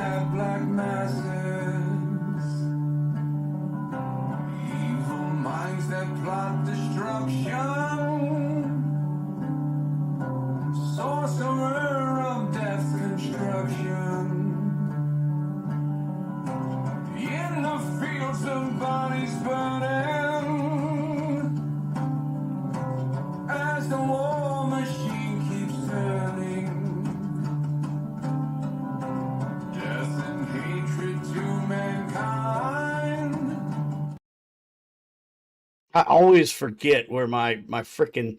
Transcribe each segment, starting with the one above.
that black masses, evil minds that plot destruction, sorcerer of death's construction, in the fields of bodies burning, as the war machine keeps turning. Death and hatred to mankind. I always forget where my freaking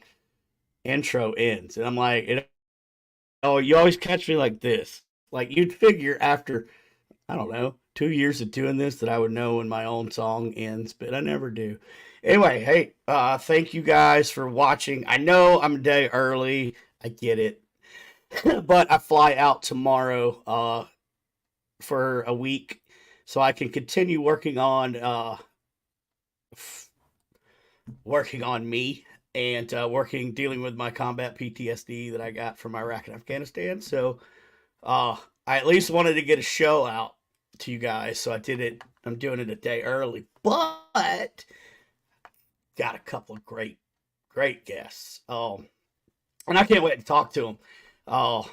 intro ends, and I'm like, oh, you always catch me like this. Like you'd figure after, I don't know, 2 years of doing this that I would know when my own song ends, but I never do. Anyway, hey, thank you guys for watching. I know I'm a day early. I get it. But I fly out tomorrow for a week so I can continue working on me and dealing with my combat PTSD that I got from Iraq and Afghanistan. So I at least wanted to get a show out to you guys, so I did it. I'm doing it a day early, but got a couple of great guests. And I can't wait to talk to them. I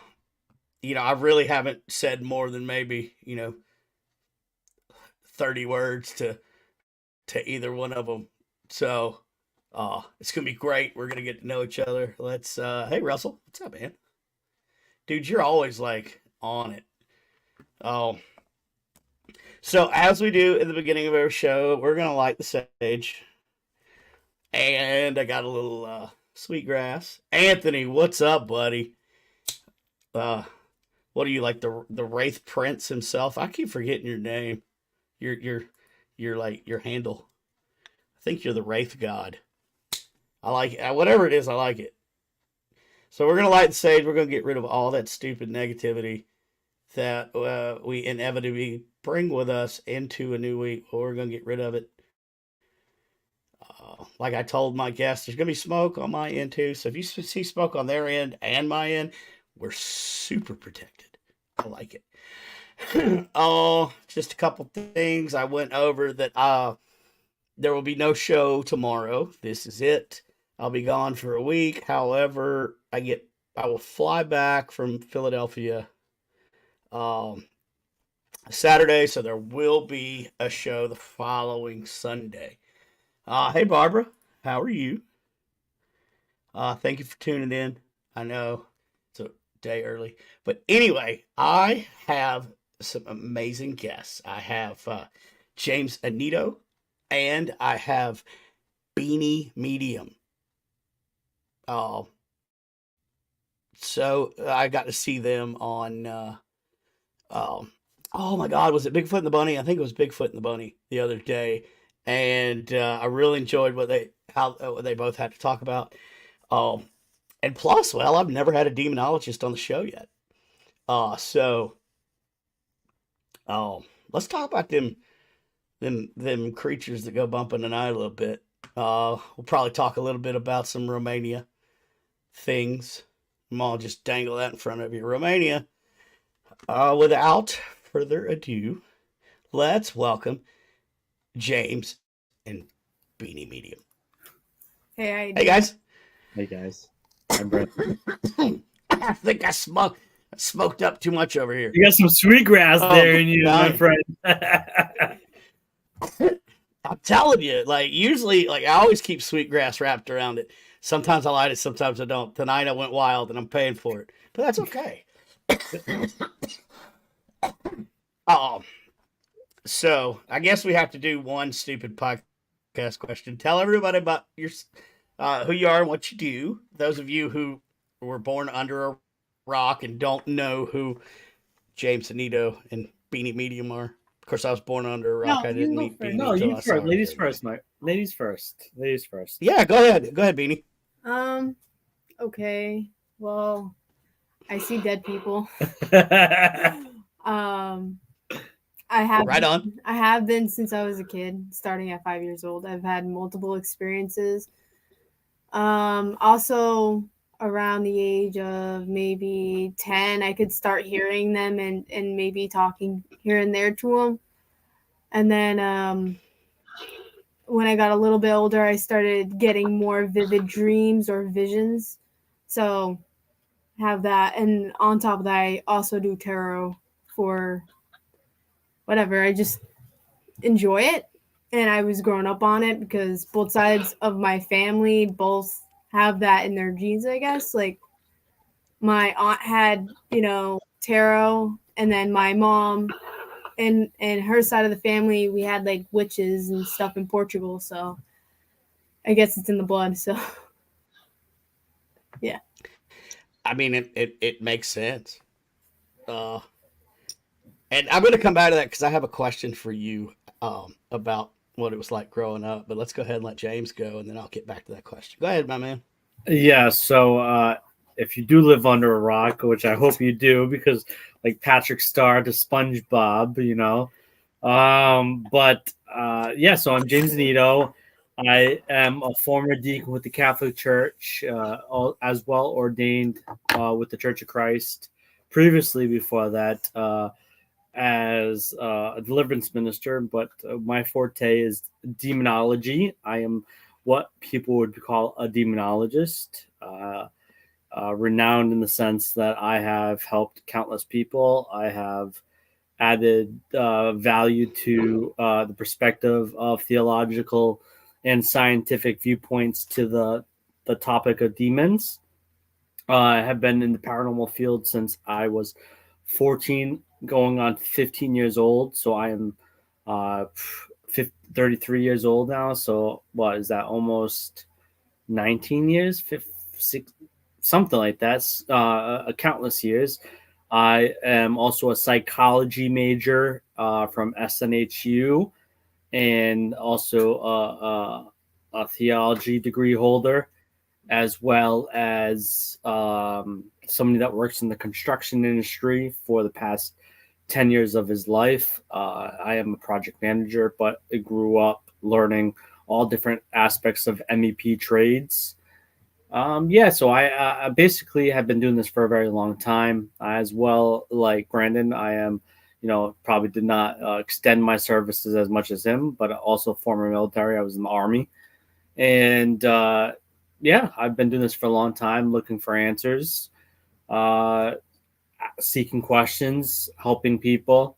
really haven't said more than maybe 30 words to either one of them. So it's gonna be great. We're gonna get to know each other. Let's hey Russell, what's up, man? Dude, you're always like on it. Oh, so as we do in the beginning of our show, we're gonna light the sage. And I got a little sweetgrass. Anthony, what's up, buddy? What are you, like the Wraith Prince himself? I keep forgetting your name. You're like your handle. I think you're the Wraith God. I like it. Whatever it is, I like it. So we're gonna light the sage. We're gonna get rid of all that stupid negativity that we inevitably bring with us into a new week. Well, we're gonna get rid of it. Like I told my guests, there's gonna be smoke on my end too. So if you see smoke on their end and my end, we're super protected. I like it. Oh, just a couple things I went over that. There will be no show tomorrow. This is it. I'll be gone for a week. However, I will fly back from Philadelphia Saturday, so there will be a show the following Sunday. Hey Barbara, how are you? Thank you for tuning in. I know it's a day early, but anyway, I have some amazing guests. I have James Annitto, and I have Beanie Medium. So I got to see them on. Oh my God, was it Bigfoot and the Bunny? I think it was Bigfoot and the Bunny the other day, and I really enjoyed what they both had to talk about. And plus, well, I've never had a demonologist on the show yet. So let's talk about them creatures that go bumping the night a little bit. We'll probably talk a little bit about some Romania things. I'll just dangle that in front of you. Romania. Without further ado, let's welcome James and Beanie Medium. Hey guys. Hey guys. I'm Brent. I think I smoked up too much over here. You got some sweetgrass there in you, my friend. I'm telling you, like usually, like I always keep sweetgrass wrapped around it. Sometimes I light it, sometimes I don't. Tonight I went wild and I'm paying for it, but that's okay. So I guess we have to do one stupid podcast question. Tell everybody about your who you are and what you do. Those of you who were born under a rock and don't know who James Annitto and Beanie Medium are. Of course, I was born under a rock. No, I didn't meet Beanie. No, you first. Ladies first, Mike. Ladies first. Ladies first. Yeah, go ahead. Go ahead, Beanie. Okay. Well, I see dead people. I have right on. I have been since I was a kid, starting at 5 years old. I've had multiple experiences. Also, around the age of maybe 10, I could start hearing them and maybe talking here and there to them. And then when I got a little bit older, I started getting more vivid dreams or visions. So have that. And on top of that, I also do tarot for whatever. I just enjoy it. And I was growing up on it because both sides of my family both have that in their genes, I guess. Like my aunt had, tarot, and then my mom and her side of the family, we had like witches and stuff in Portugal. So I guess it's in the blood. So yeah. I mean, it makes sense. Uh, and I'm going to come back to that because I have a question for you about what it was like growing up. But let's go ahead and let James go, and then I'll get back to that question. Go ahead, my man. Yeah, so if you do live under a rock, which I hope you do, because like Patrick Star to SpongeBob, But so I'm James Annitto. I am a former deacon with the Catholic Church, as well ordained with the Church of Christ. Previously, before that, as a deliverance minister, but my forte is demonology. I am what people would call a demonologist, renowned in the sense that I have helped countless people. I have added value to the perspective of theological and scientific viewpoints to the topic of demons. I have been in the paranormal field since I was 14, going on 15 years old. So I am 33 years old now. So what is that? Almost 19 years, 6, something like that. Countless years. I am also a psychology major from SNHU, and also a theology degree holder, as well as somebody that works in the construction industry for the past 10 years of his life. I am a project manager, but I grew up learning all different aspects of MEP trades. So I basically have been doing this for a very long time. As well, like Brandon, I am, probably did not extend my services as much as him, but also former military. I was in the Army. And I've been doing this for a long time, looking for answers, seeking questions, helping people.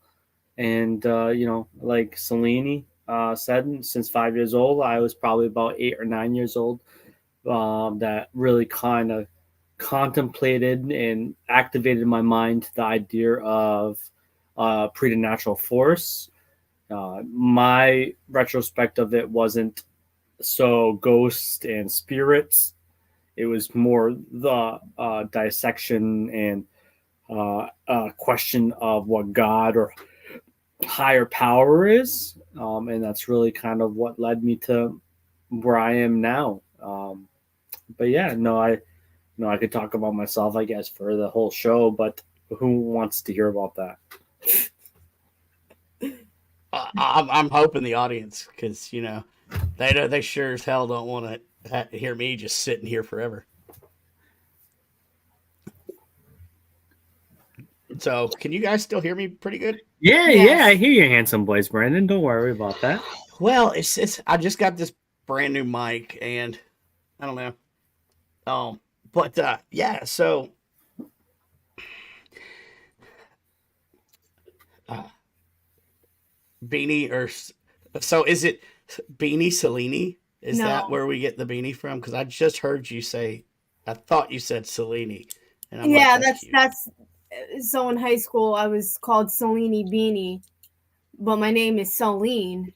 And, like Celine said, since 5 years old, I was probably about 8 or 9 years old. That really kind of contemplated and activated my mind to the idea of preternatural force. My retrospect of it wasn't so ghosts and spirits. It was more the dissection and question of what God or higher power is. And that's really kind of what led me to where I am now. I could talk about myself, I guess, for the whole show, but who wants to hear about that? I'm hoping the audience, because they sure as hell don't want to hear me just sitting here forever. So, can you guys still hear me pretty good? Yeah, Yes. I hear your handsome voice, Brandon. Don't worry about that. Well, it's I just got this brand new mic, and I don't know. So uh, Beanie or so is it Beanie Celine? Is that No. where we get the beanie from? Because I just heard you say, I thought you said Celine, and I'm Yeah, like, that's cute. that's so in high school I was called Celine Beanie, but my name is Celine.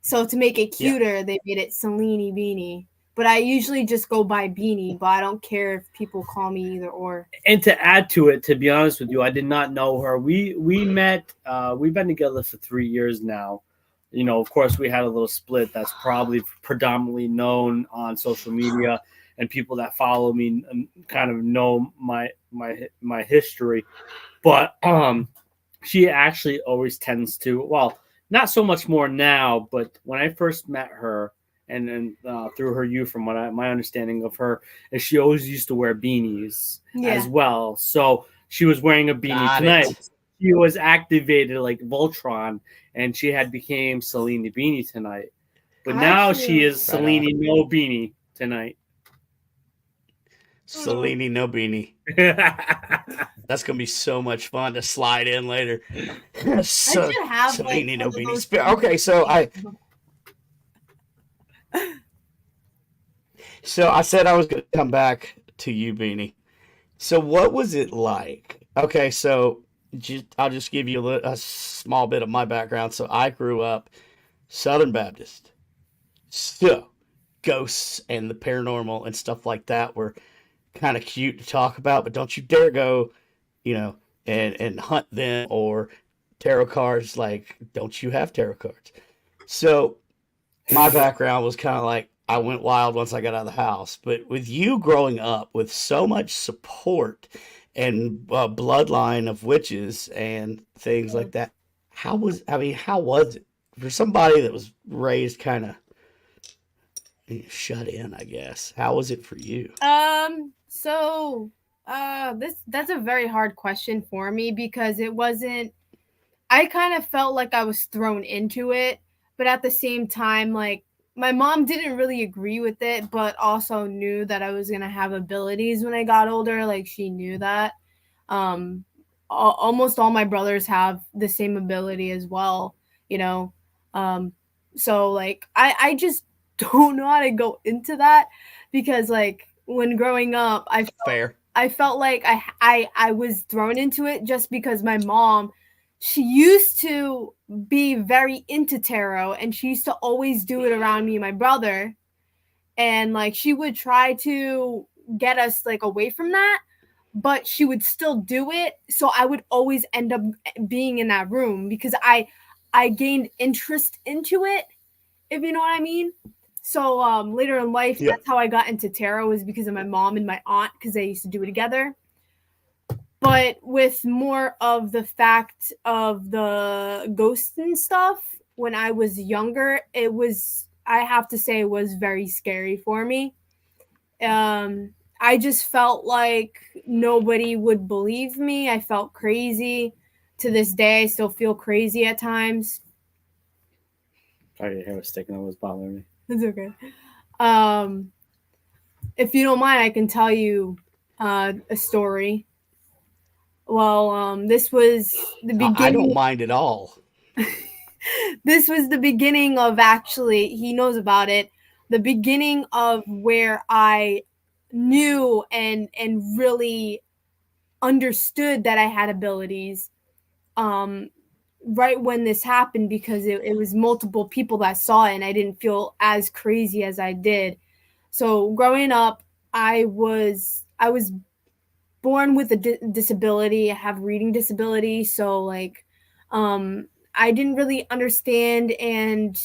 So to make it Yeah. cuter, they made it Celine Beanie. But I usually just go by Beanie, but I don't care if people call me either or. And to add to it, to be honest with you, I did not know her. We met. We've been together for 3 years now. Of course, we had a little split. That's probably predominantly known on social media, and people that follow me kind of know my history. But she actually always tends to. Well, not so much more now, but when I first met her, and then through her youth, from my understanding of her, is she always used to wear beanies as well. So she was wearing a beanie Got tonight. it. She was activated like Voltron, and she had became Celine the Beanie tonight. But now she is Right Celine on. No Beanie tonight. Celine No Beanie. That's gonna be so much fun to slide in later. So, I should have like Celine No one of Beanie. those Okay, so I said I was gonna come back to you, Beanie. So what was it like? Okay, so I'll just give you a small bit of my background. So I grew up Southern Baptist. So ghosts and the paranormal and stuff like that were kind of cute to talk about, but don't you dare go, you know, and hunt them or tarot cards. Like, don't you have tarot cards? So my background was kind of like I went wild once I got out of the house. But with you growing up with so much support and bloodline of witches and things like that, how was it for somebody that was raised kind of shut in? I guess how was it for you? So that's a very hard question for me because it wasn't. I kind of felt like I was thrown into it, but at the same time, like my mom didn't really agree with it, but also knew that I was gonna have abilities when I got older. Like she knew that. Um, almost all my brothers have the same ability as well, you know. Um, so like I just don't know how to go into that because like when growing up, Fair. I felt like I was thrown into it just because my mom, she used to be very into tarot and she used to always do it around me and my brother. And like she would try to get us like away from that, but she would still do it. So I would always end up being in that room because I gained interest into it, if you know what I mean. So later in life, Yeah. that's how I got into tarot was because of my mom and my aunt because they used to do it together. But with more of the fact of the ghosts and stuff, when I was younger, I have to say, it was very scary for me. I just felt like nobody would believe me. I felt crazy. To this day, I still feel crazy at times. Sorry, your hair was sticking. That was bothering me. It's okay. If you don't mind, I can tell you a story. Well, this was the beginning. I don't mind at all. This was the beginning of actually, he knows about it. The beginning of where I knew and really understood that I had abilities. Right when this happened, because it was multiple people that saw it, and I didn't feel as crazy as I did. So growing up, I was born with a disability. I have reading disability, so like I didn't really understand and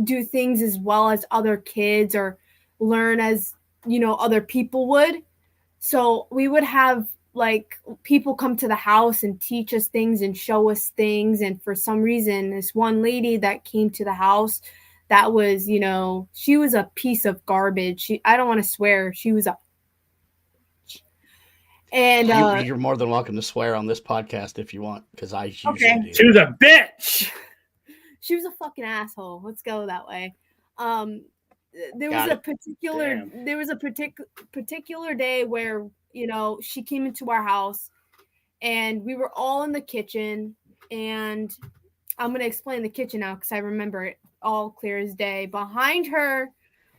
do things as well as other kids or learn as other people would. So we would have like people come to the house and teach us things and show us things. And for some reason, this one lady that came to the house, that was, she was a piece of garbage. I don't want to swear. She was a and You're more than welcome to swear on this podcast if you want, because I usually do. She was a bitch. She was a fucking asshole. Let's go that way. There was a particular day where she came into our house, and we were all in the kitchen. And I'm gonna explain the kitchen now because I remember it all clear as day. Behind her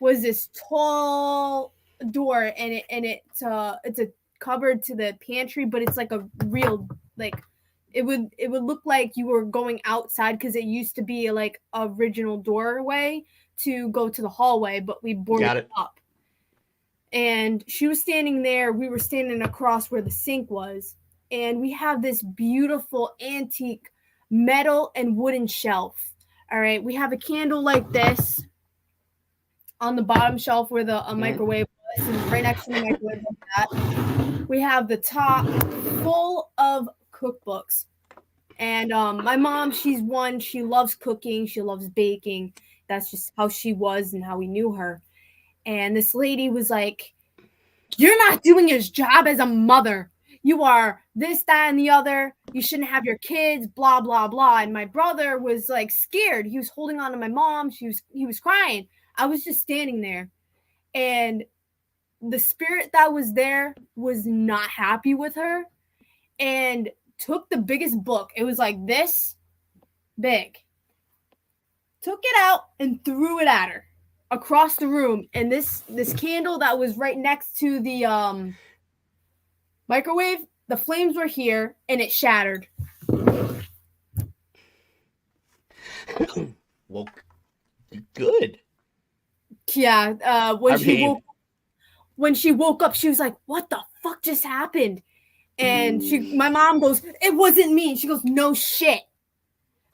was this tall door, and it's a cupboard to the pantry, but it's like a real it would look like you were going outside because it used to be like original doorway to go to the hallway, but we boarded it up. And she was standing there. We were standing across where the sink was, and we have this beautiful antique metal and wooden shelf. All right, we have a candle like this on the bottom shelf where the microwave was, and right next to the microwave like that. We have the top full of cookbooks. And my mom, she loves cooking, she loves baking, that's just how she was and how we knew her. And this lady was like, "You're not doing your job as a mother. You are this, that, and the other. You shouldn't have your kids, blah, blah, blah." And my brother was like scared. He was holding on to my mom. He was crying. I was just standing there. And the spirit that was there was not happy with her and took the biggest book. It was like this big. Took it out and threw it at her across the room. And this candle that was right next to the microwave, the flames were here and it shattered. Well, good. Yeah. When she woke up, she was like, "What the fuck just happened?" And my mom goes, "It wasn't me." And she goes, "No shit."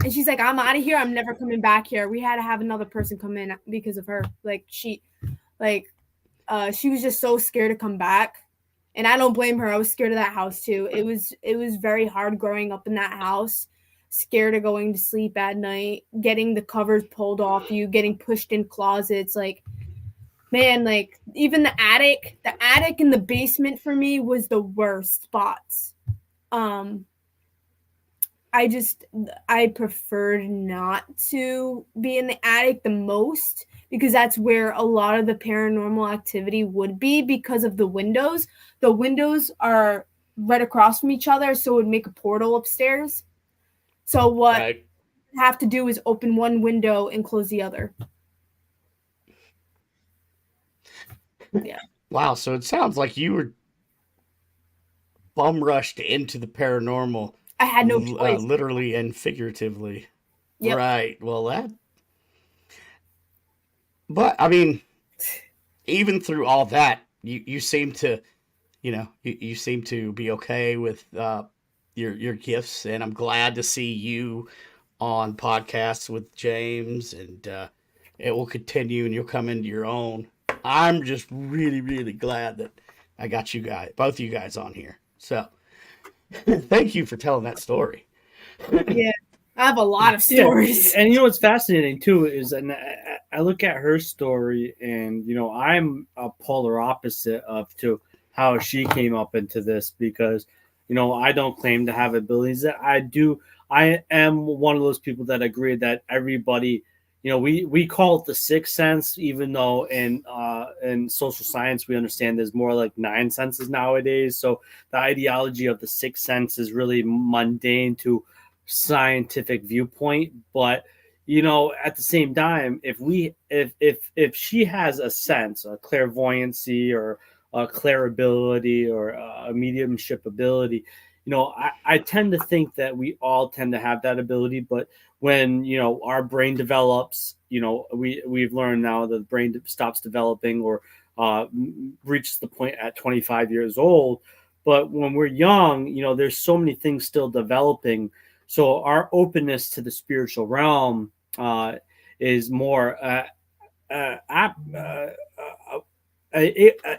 And she's like, "I'm out of here. I'm never coming back here." We had to have another person come in because of her. She was just so scared to come back. And I don't blame her. I was scared of that house too. It was very hard growing up in that house. Scared of going to sleep at night, getting the covers pulled off you, getting pushed in closets. Man, even the attic and the basement for me was the worst spots. I preferred not to be in the attic the most because that's where a lot of the paranormal activity would be because of the windows. The windows are right across from each other, so it would make a portal upstairs. So what I have to do is open one window and close the other. Yeah. Wow, so it sounds like you were bum rushed into the paranormal. I had no choice. Literally and figuratively. Yep. Right. Well, but I mean, even through all that, you seem to, you seem to be okay with your gifts, and I'm glad to see you on podcasts with James, and it will continue, and you'll come into your own. I'm just really, really glad that I got both you guys on here. So thank you for telling that story. Yeah, I have a lot of stories. Yeah. And you know what's fascinating too is, and I look at her story, and I'm a polar opposite of to how she came up into this, because I don't claim to have abilities that I do. I am one of those people that agree that everybody, we call it the sixth sense, even though in social science we understand there's more like 9 senses nowadays. So the ideology of the sixth sense is really mundane to scientific viewpoint. But at the same time, if she has a sense, a clairvoyancy or a clairability or a mediumship ability, I tend to think that we all tend to have that ability. But when our brain develops, we've learned now that the brain stops developing or reaches the point at 25 years old. But when we're young, there's so many things still developing. So our openness to the spiritual realm is more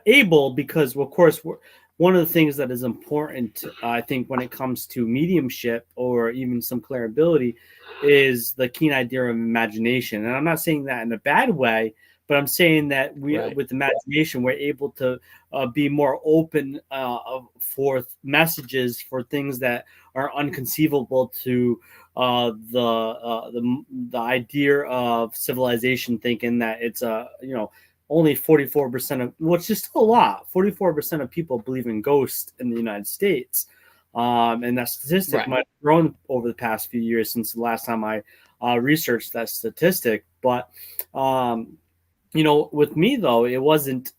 able, because, of course, one of the things that is important, I think, when it comes to mediumship or even some clairability, is the keen idea of imagination. And I'm not saying that in a bad way, but I'm saying that with imagination, we're able to be more open for messages, for things that are unconceivable to the idea of civilization, thinking that it's only 44% of, which is still a lot. 44% of people believe in ghosts in the United States. And that statistic might have grown over the past few years since the last time I researched that statistic. But, with me, though, it wasn't,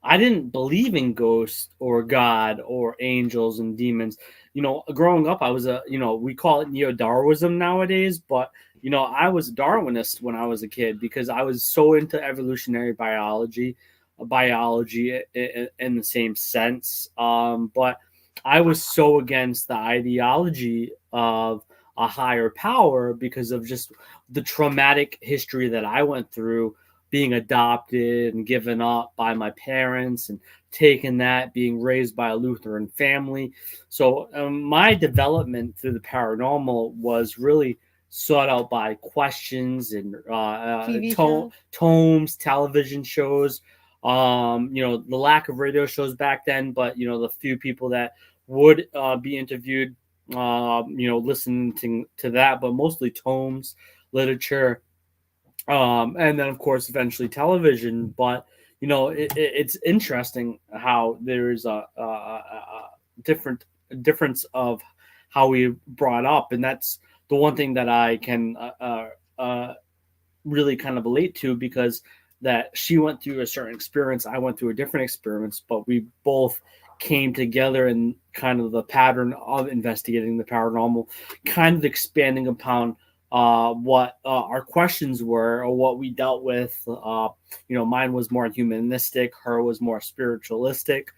I didn't believe in ghosts or God or angels and demons. Growing up, I was we call it neo-Darwinism nowadays, but I was a Darwinist when I was a kid, because I was so into evolutionary biology in the same sense. But I was so against the ideology of a higher power because of just the traumatic history that I went through, being adopted and given up by my parents and taking that, being raised by a Lutheran family. So my development through the paranormal was really sought out by questions and TV shows. tomes, television shows. The lack of radio shows back then, but the few people that would be interviewed, listening to that, but mostly tomes, literature, and then of course eventually television. But it's interesting how there's a different difference of how we brought up, and that's the one thing that I can really kind of relate to, because that she went through a certain experience, I went through a different experience, but we both came together in kind of the pattern of investigating the paranormal, kind of expanding upon what our questions were or what we dealt with. Mine was more humanistic, her was more spiritualistic,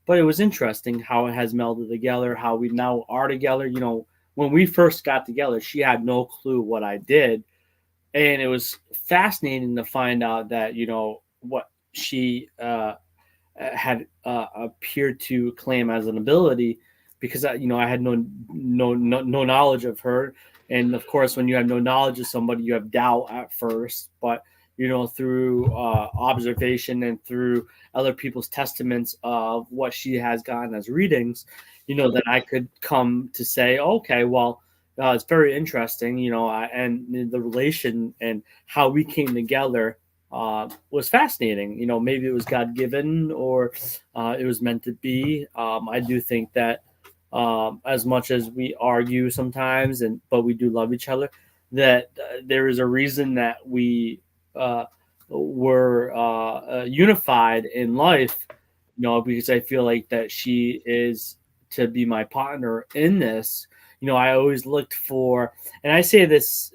but it was interesting how it has melded together, how we now are together. When we first got together, she had no clue what I did. And it was fascinating to find out that, what she had appeared to claim as an ability, because I had no knowledge of her. And of course, when you have no knowledge of somebody, you have doubt at first. But through observation and through other people's testaments of what she has gotten as readings, that I could come to say, okay, well, it's very interesting, and the relation and how we came together was fascinating. Maybe it was God given, or it was meant to be. I do think that as much as we argue sometimes, but we do love each other, that there is a reason that we were unified in life. Because I feel like that she is to be my partner in this. I always looked for, and I say this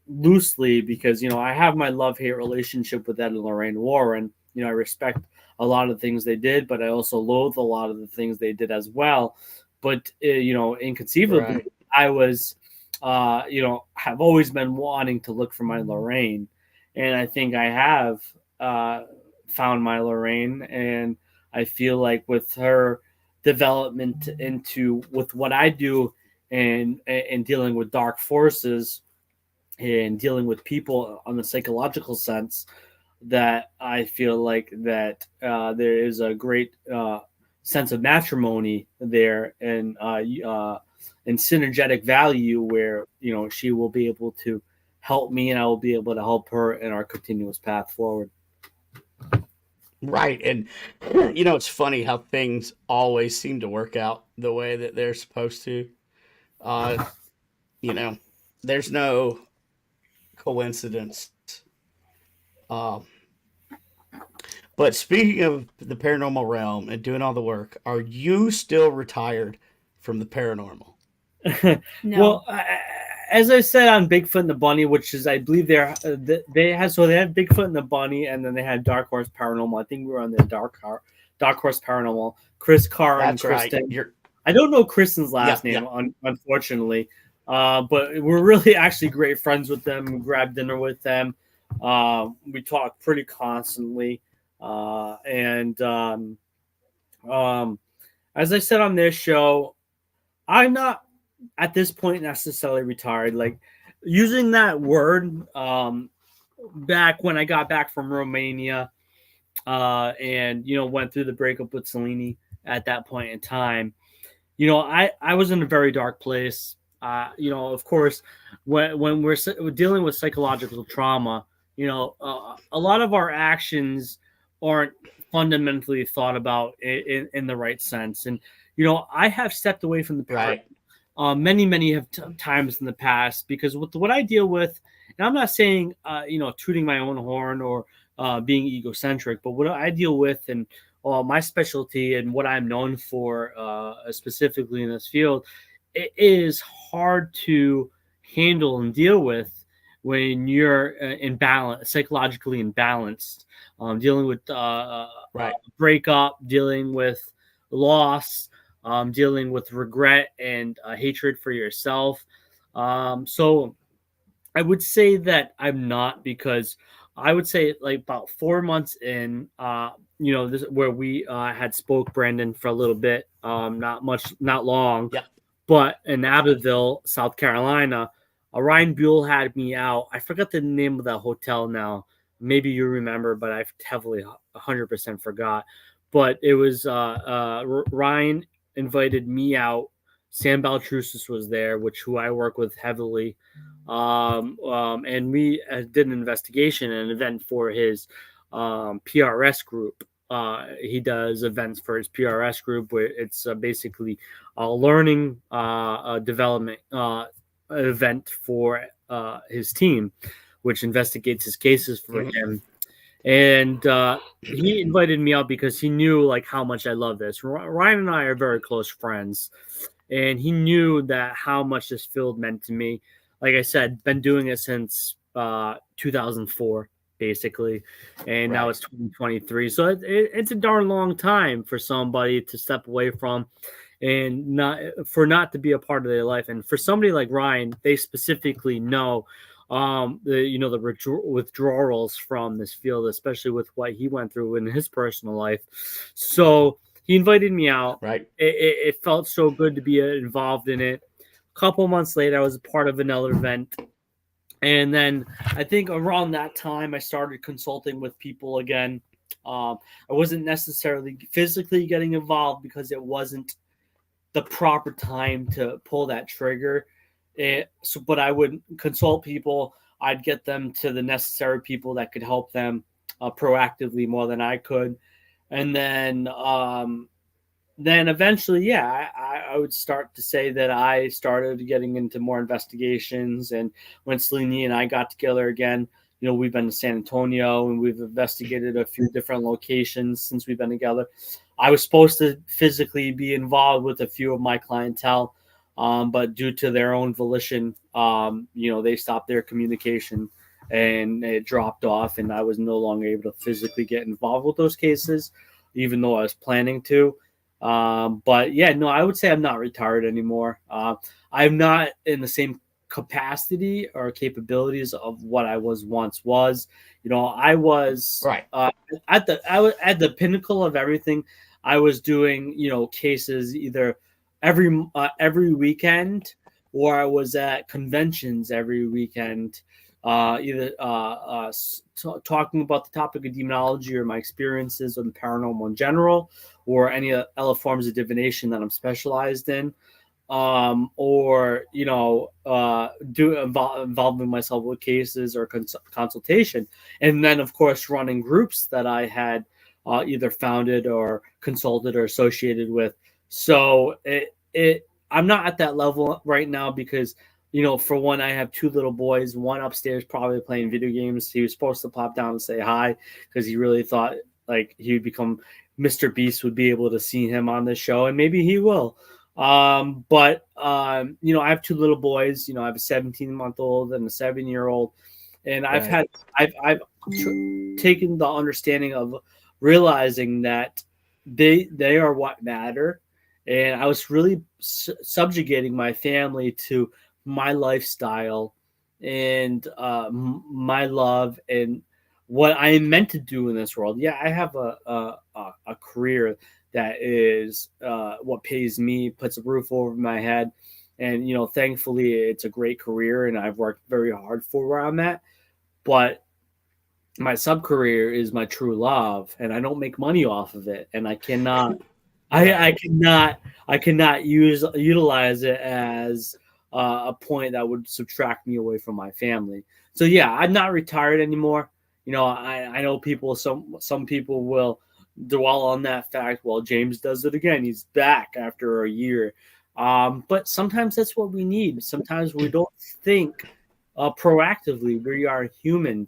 loosely because, I have my love-hate relationship with Ed and Lorraine Warren. I respect a lot of the things they did, but I also loathe a lot of the things they did as well. But, inconceivably, Right. I was, have always been wanting to look for my Lorraine. And I think I have found my Lorraine. And I feel like with her development with what I do, and dealing with dark forces and dealing with people on the psychological sense, that I feel like that there is a great sense of matrimony there, and synergetic value where she will be able to help me and I will be able to help her in our continuous path forward. Right. And it's funny how things always seem to work out the way that they're supposed to. Uh, you know, there's no coincidence. Um, but speaking of the paranormal realm and doing all the work, are you still retired from the paranormal? No. Well, as I said on Bigfoot and the Bunny, which is, I believe they have Bigfoot and the Bunny, and then they had Dark Horse Paranormal. I think we were on the Dark Horse Paranormal. Chris Carr and That's right. Kristen. You're I don't know Kristen's last yeah, name, unfortunately, but we're really actually great friends with them. We grabbed dinner with them. We talk pretty constantly, and as I said on their show, I'm not at this point necessarily retired. Like, using that word, back when I got back from Romania, and went through the breakup with Celine at that point in time. I was in a very dark place. Of course, when we're dealing with psychological trauma, a lot of our actions aren't fundamentally thought about in the right sense. And I have stepped away from the right. many have times in the past, because with what I deal with, and I'm not saying tooting my own horn or being egocentric, but what I deal with, and my specialty and what I'm known for, specifically in this field, it is hard to handle and deal with when you're psychologically imbalanced, dealing with Right. breakup, dealing with loss, dealing with regret and hatred for yourself. So I would say that I'm not, because I would say like about 4 months in, this where we had spoke, Brandon, for a little bit, not long, Yep. but in Abbeville, South Carolina, Ryan Buell had me out. I forgot the name of that hotel now. Maybe you remember, but I've heavily 100% forgot. But it was Ryan invited me out. Sam Baltrusis was there, who I work with heavily, and we did an investigation, an event for his PRS group. He does events for his PRS group, where it's basically a learning development event for his team, which investigates his cases for him. And he invited me out because he knew like how much I love this. Ryan and I are very close friends, and he knew that how much this field meant to me. Like I said, been doing it since 2004, basically, and now Right. it's 2023. So it's a darn long time for somebody to step away from, and not to be a part of their life. And for somebody like Ryan, they specifically know the withdrawals from this field, especially with what he went through in his personal life. So he invited me out. Right. It felt so good to be involved in it. A couple months later, I was a part of another event. And then I think around that time, I started consulting with people again. I wasn't necessarily physically getting involved because it wasn't the proper time to pull that trigger. But I would consult people. I'd get them to the necessary people that could help them proactively more than I could. And then eventually, yeah, I would start to say that I started getting into more investigations. And when Celine and I got together again, we've been to San Antonio and we've investigated a few different locations since we've been together. I was supposed to physically be involved with a few of my clientele, but due to their own volition, they stopped their communication and it dropped off, and I was no longer able to physically get involved with those cases, even though I was planning to. But yeah, no, I would say I'm not retired anymore. I'm not in the same capacity or capabilities of what I was once was. I was Right. I was at the pinnacle of everything. I was doing, cases either every weekend, or I was at conventions every weekend, either talking about the topic of demonology or my experiences on the paranormal in general, or any other forms of divination that I'm specialized in, or involving myself with cases or consultation, and then of course running groups that I had either founded or consulted or associated with. So I'm not at that level right now because for one, I have two little boys, one upstairs probably playing video games. He was supposed to pop down and say hi because he really thought like he would become Mr. Beast, would be able to see him on the show, and maybe he will. But I have two little boys. I have a 17-month-old and a 7-year-old, and I've taken the understanding of realizing that they are what matter, and I was really subjugating my family to my lifestyle and my love and what I am meant to do in this world. Yeah, I have a career that is what pays me, puts a roof over my head, and thankfully it's a great career, and I've worked very hard for where I'm at. But my sub career is my true love, and I don't make money off of it, and I cannot, I cannot utilize it as a point that would subtract me away from my family. So yeah, I'm not retired anymore. I know some people will dwell on that fact. Well, James does it again. He's back after a year. But sometimes that's what we need. Sometimes we don't think proactively. We are human.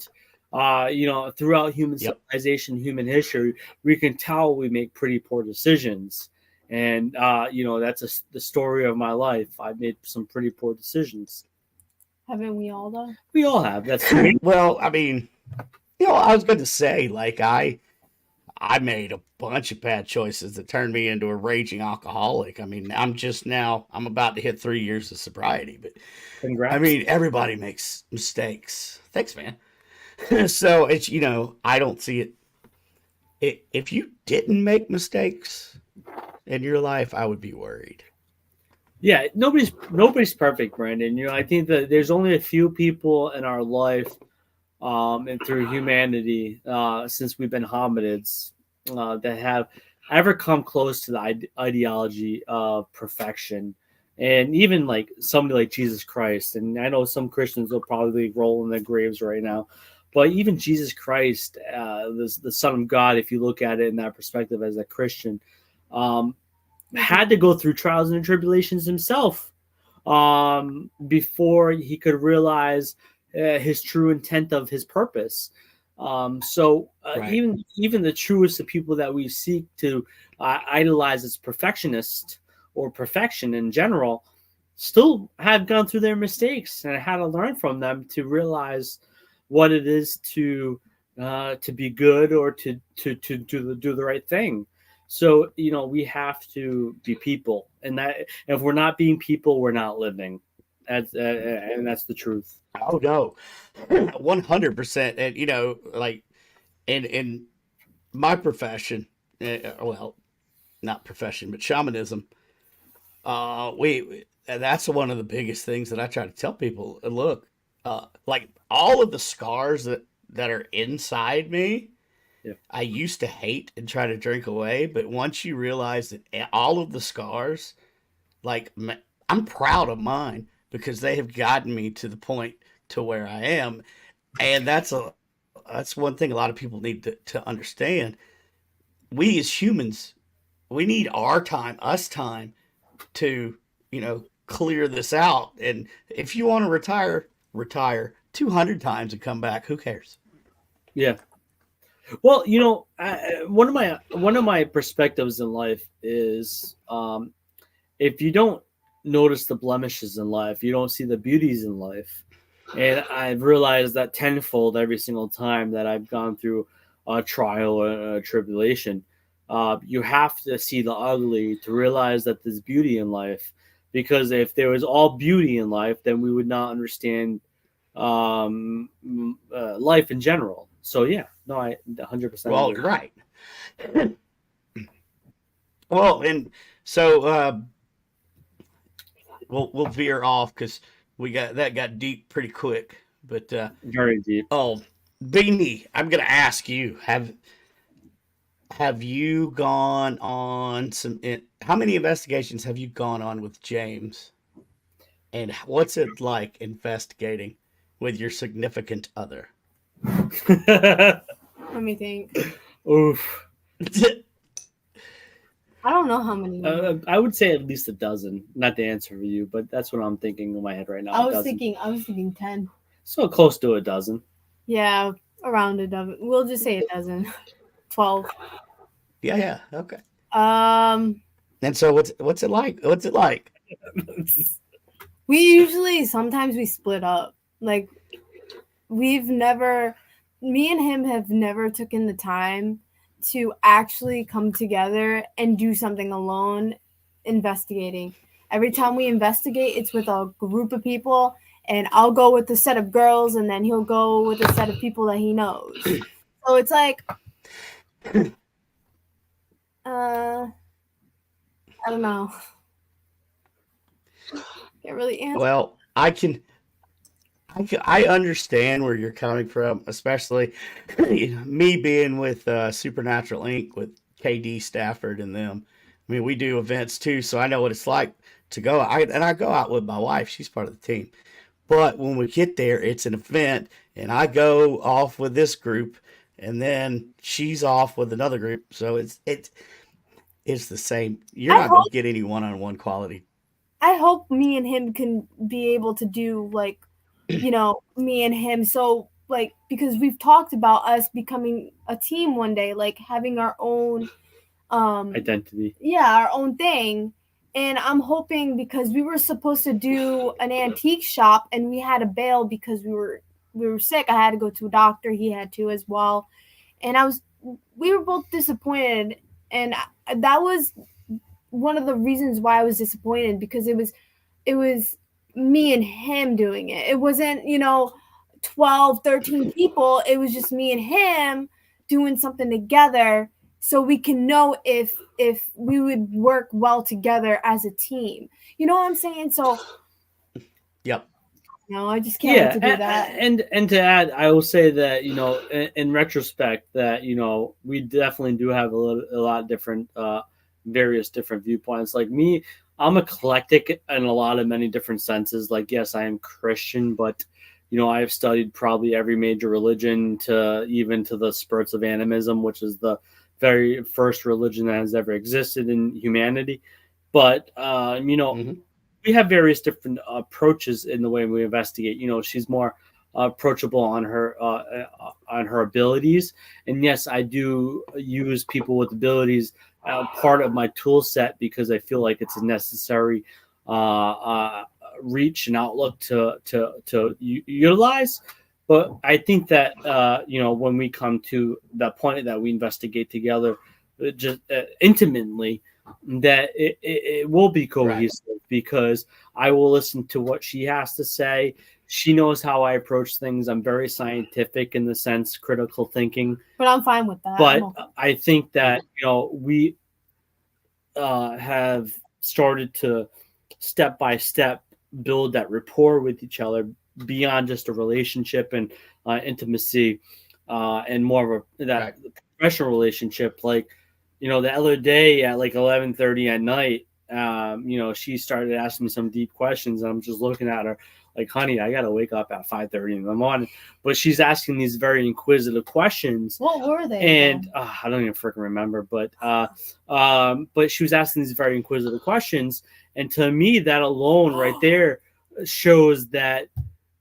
Throughout human civilization, human history, we can tell we make pretty poor decisions. And, that's the story of my life. I've made some pretty poor decisions. Haven't we all though? We all have. That's Well, I mean, I was going to say, like, I made a bunch of bad choices that turned me into a raging alcoholic. I mean, I'm about to hit 3 years of sobriety, but congrats. I mean, everybody makes mistakes. Thanks, man. So it's, I don't see it. If you didn't make mistakes in your life, I would be worried. Yeah, nobody's perfect, Brandon. You know, I think that there's only a few people in our life, and through humanity, since we've been hominids, that have ever come close to the ideology of perfection, and even like somebody like Jesus Christ. And I know some Christians will probably roll in their graves right now, but even Jesus Christ, the Son of God, if you look at it in that perspective as a Christian, um, had to go through trials and tribulations himself, before he could realize his true intent of his purpose. So Right. even the truest of people that we seek to idolize as perfectionists or perfection in general still have gone through their mistakes and had to learn from them to realize what it is to be good or to do the right thing. So, you know, we have to be people, and that if we're not being people, we're not living. And that's the truth. Oh no, 100%. And you know, like in my profession, well, not profession, but shamanism. That's one of the biggest things that I try to tell people. Look, like all of the scars that are inside me, Yeah. I used to hate and try to drink away. But once you realize that all of the scars, like I'm proud of mine because they have gotten me to the point to where I am, and that's one thing a lot of people need to understand. We as humans, we need our time, us time to, you know, clear this out. And if you want to retire 200 times and come back, who cares? Yeah. Well, you know, one of my perspectives in life is, if you don't notice the blemishes in life, you don't see the beauties in life. And I've realized that tenfold every single time that I've gone through a trial or a tribulation. You have to see the ugly to realize that there's beauty in life. Because if there was all beauty in life, then we would not understand life in general. So yeah, no, I 100% Well, agree. right. Well, and so we'll veer off because got deep pretty quick. But Very deep. oh, Beanie, I'm gonna ask you have you gone on how many investigations have you gone on with James? And what's it like investigating with your significant other? Let me think. Oof. I don't know how many. I would say at least a dozen. Not the answer for you, but that's what I'm thinking in my head right now. I a was dozen. thinking 10. So close to a dozen. Yeah, around a dozen. We'll just say a dozen. 12. Yeah, okay. Um, And so what's it like? What's it like? we usually sometimes we split up. Like me and him have never taken the time to actually come together and do something alone investigating. Every time we investigate, it's with a group of people, and I'll go with a set of girls, and then he'll go with a set of people that he knows. So it's like, I don't know. Can't really answer. Well, I understand where you're coming from, especially me being with Supernatural Inc. with KD Stafford and them. I mean, we do events too, so I know what it's like to go. I go out with my wife; she's part of the team. But when we get there, it's an event, and I go off with this group, and then she's off with another group. So it's the same. You're I not going hope to get any one-on-one quality. I hope me and him can be able to do like, me and him. So like, because we've talked about us becoming a team one day, like having our own Identity. our own thing. And I'm hoping, because we were supposed to do an antique shop and we had to bail because we were sick. I had to go to a doctor, he had to as well. And we were both disappointed, and that was one of the reasons why I was disappointed, because it was me and him doing it. It wasn't, 12, 13 people. It was just me and him doing something together. so we can know if we would work well together as a team. You know what I'm saying? So Yep. no, I just can't wait to do that. And to add, I will say that in retrospect, that we definitely do have a lot of different, various different viewpoints. Like me, I'm eclectic in many different senses. Like, yes, I am Christian, but I have studied probably every major religion, to even to the spurts of animism, which is the very first religion that has ever existed in humanity. But we have various different approaches in the way we investigate. She's more approachable on her abilities, and yes, I do use people with abilities part of my tool set, because I feel like it's a necessary reach and outlook to utilize. But I think that when we come to that point that we investigate together, just intimately, that it will be cohesive, right? Because I will listen to what she has to say. She knows how I approach things. I'm very scientific in the sense, critical thinking. But I'm fine with that. But I think that we have started to step by step build that rapport with each other beyond just a relationship and intimacy, and more of that professional relationship. Like, the other day at like 11:30 at night, she started asking me some deep questions, and I'm just looking at her like, honey, I gotta wake up at 5:30 in the morning. But she's asking these very inquisitive questions. What were they? And I don't even freaking remember. But she was asking these very inquisitive questions, and to me, that alone right there shows that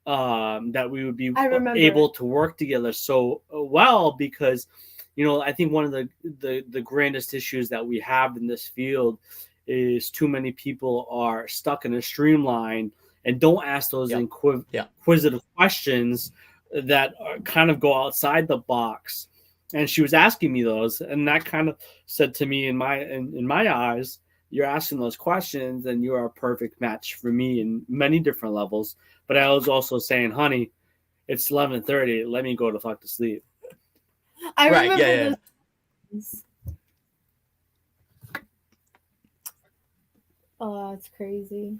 that we would be able to work together so well, because I think one of the grandest issues that we have in this field is too many people are stuck in a streamline and don't ask those inquisitive questions that kind of go outside the box. And she was asking me those, and that kind of said to me, in my eyes, you're asking those questions and you are a perfect match for me in many different levels. But I was also saying, honey, it's 11:30. Let me go to fuck to sleep. I remember those. Oh, it's crazy.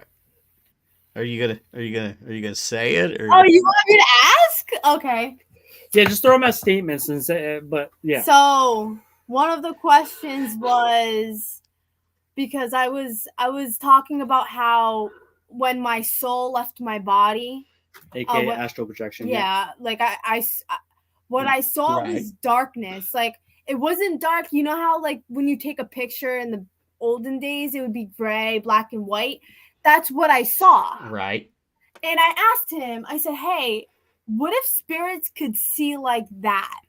Are you gonna say it? Or? Oh, you want me to ask? Okay. Yeah, just throw them as statements and say. But yeah. So one of the questions was, because I was talking about how when my soul left my body, aka astral projection. Yeah, like what I saw was darkness. Like, it wasn't dark. You know how, like, when you take a picture in the olden days, it would be gray, black, and white. That's what I saw. Right. And I asked him, I said, hey, what if spirits could see like that?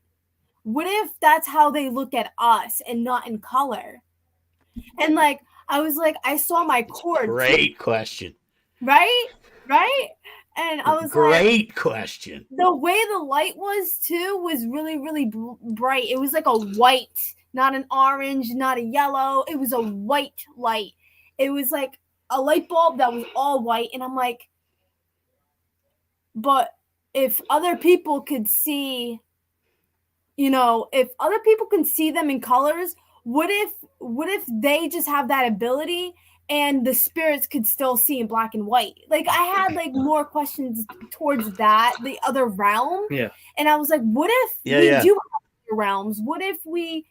What if that's how they look at us and not in color? And like, I was like, I saw my cords. Great question. Right? And I was great question. The way the light was too was really, really bright. It was like a white, not an orange, not a yellow. It was a white light. It was like a light bulb that was all white. And I'm like, but if other people could see, if other people can see them in colors, what if they just have that ability and the spirits could still see in black and white? Like, I had like more questions towards that, the other realm. Yeah. And I was like, what if we do have other realms? What if we,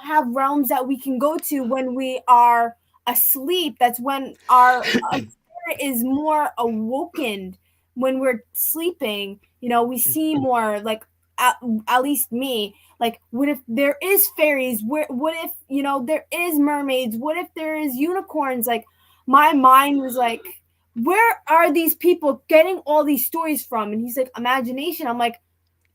have realms that we can go to when we are asleep? That's when our spirit is more awoken. When we're sleeping, we see more, like, at least me. Like, what if there is fairies? What if, there is mermaids? What if there is unicorns? Like, my mind was like, where are these people getting all these stories from? And he's like, imagination. I'm like,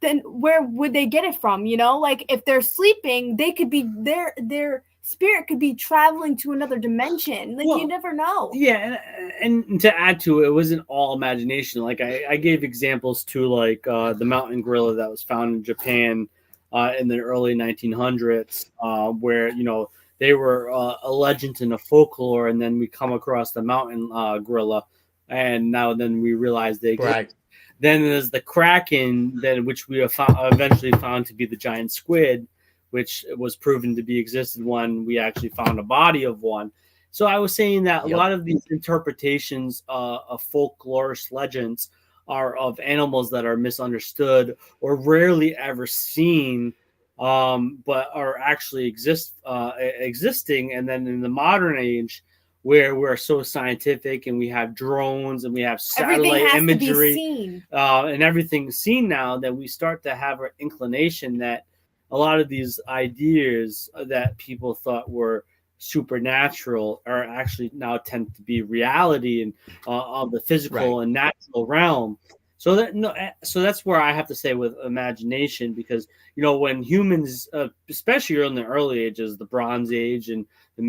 then where would they get it from? Like, if they're sleeping, they could be, their spirit could be traveling to another dimension. Like, you never know. Yeah, and to add to it, it wasn't all imagination. Like, I gave examples to, like, the mountain gorilla that was found in Japan in the early 1900s, where they were a legend and a folklore, and then we come across the mountain gorilla, and then we realize they exist. Right. Then there's the kraken, which we have eventually found to be the giant squid, which was proven to be existed when we actually found a body of one. So I was saying that Yep. a lot of these interpretations of folklorish legends are of animals that are misunderstood or rarely ever seen, but are actually existing. And then in the modern age, where we're so scientific and we have drones and we have Everything satellite has to be imagery seen. and everything's seen now, that we start to have an inclination that a lot of these ideas that people thought were supernatural are actually now tend to be reality and of the physical Right. and natural realm. So that's where I have to say with imagination, because when humans, especially in the early ages, the Bronze Age and the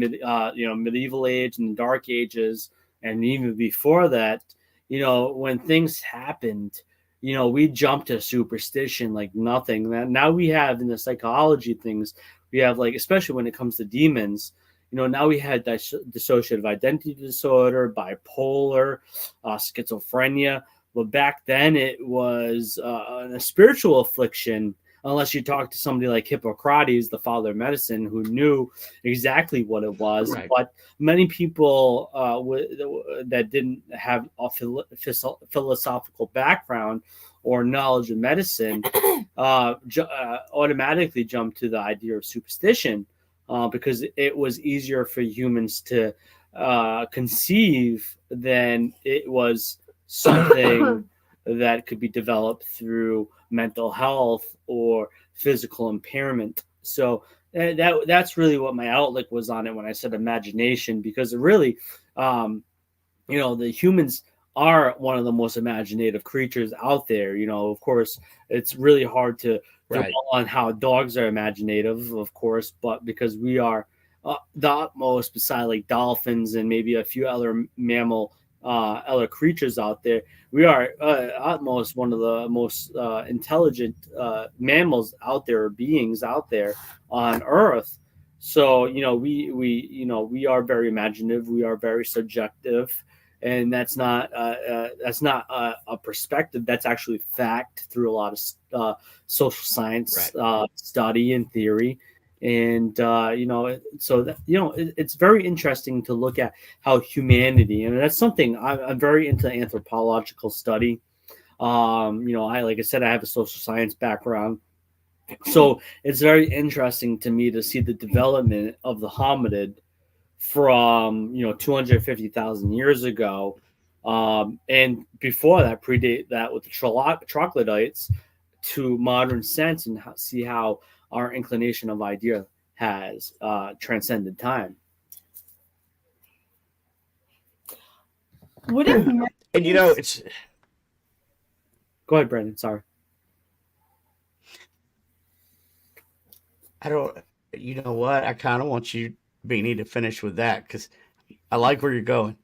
medieval age and the Dark Ages, and even before that, when things happened, we jumped to superstition like nothing. Now we have in the psychology things, we have, like, especially when it comes to demons, now we had dissociative identity disorder, bipolar, schizophrenia. But back then it was a spiritual affliction, unless you talk to somebody like Hippocrates, the father of medicine, who knew exactly what it was. Right. But many people that didn't have a philosophical background or knowledge of medicine automatically jumped to the idea of superstition, because it was easier for humans to conceive than it was something that could be developed through mental health or physical impairment. So that's really what my outlook was on it when I said imagination, because it really, the humans are one of the most imaginative creatures out there. Of course, it's really hard to Right. dwell on how dogs are imaginative, of course, but because we are the utmost, beside like dolphins and maybe a few other other creatures out there, we are utmost one of the most intelligent mammals out there, or beings out there on Earth. So we are very imaginative. We are very subjective, and that's not a perspective. That's actually fact through a lot of social science study and theory. And it's very interesting to look at how humanity, and that's something I'm very into anthropological study. Like I said, I have a social science background, so it's very interesting to me to see the development of the hominid from 250,000 years ago, and before that, predate that with the troglodytes, to modern sense, and see how our inclination of idea has transcended time. What if And it's Go ahead, Brandon. Sorry. I don't. You know what? I kind of want you, Beanie, to finish with that, because I like where you're going.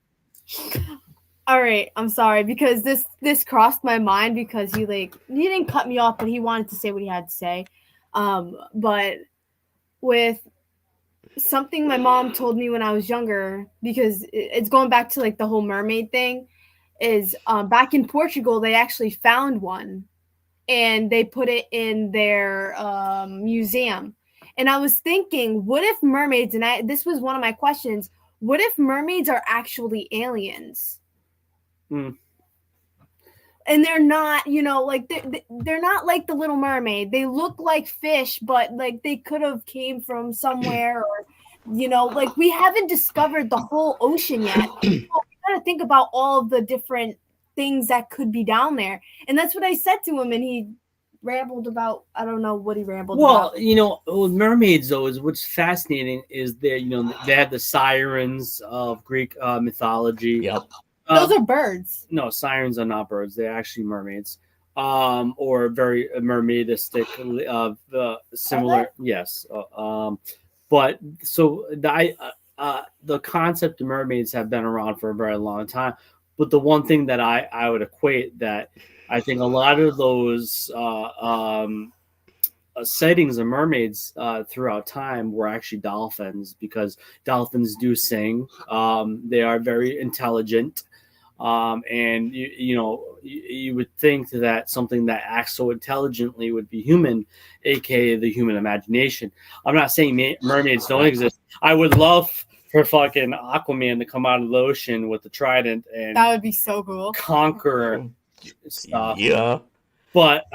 All right, I'm sorry, because this crossed my mind, because he didn't cut me off, but he wanted to say what he had to say. But with something my mom told me when I was younger, because it's going back to like the whole mermaid thing, is back in Portugal they actually found one, and they put it in their museum. And I was thinking, what if mermaids, and this was one of my questions, what if mermaids are actually aliens? Mm. And they're not, like they're not like the Little Mermaid. They look like fish, but like they could have came from somewhere, or like we haven't discovered the whole ocean yet. So we gotta think about all of the different things that could be down there. And that's what I said to him, and he rambled about, I don't know what he rambled about. With mermaids, though, is what's fascinating is they have the sirens of Greek mythology. Yep. Those are birds. No, sirens are not birds. They're actually mermaids, or very mermaidistic, similar. Yes. But so the concept of mermaids have been around for a very long time. But the one thing that I would equate, that I think a lot of those sightings of mermaids throughout time were actually dolphins, because dolphins do sing. They are very intelligent. And you would think that something that acts so intelligently would be human, aka the human imagination. I'm not saying mermaids don't exist. I would love for fucking Aquaman to come out of the ocean with the trident and That would be so cool. conquer stuff. Yeah. But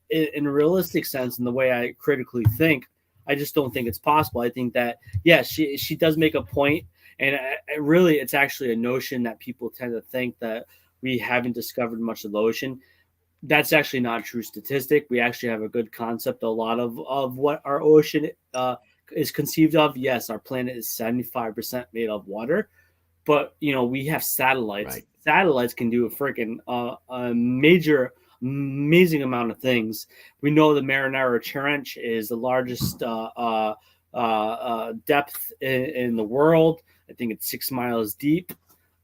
in a realistic sense, in the way I critically think, I just don't think it's possible. I think that she does make a point, and really, it's actually a notion that people tend to think that we haven't discovered much of the ocean. That's actually not a true statistic. We actually have a good concept. A lot of what our ocean is conceived of. Yes, our planet is 75% made of water, but we have satellites. Right. Satellites can do a freaking amazing amount of things. We know the Marinara Trench is the largest depth in the world. I think it's 6 miles deep.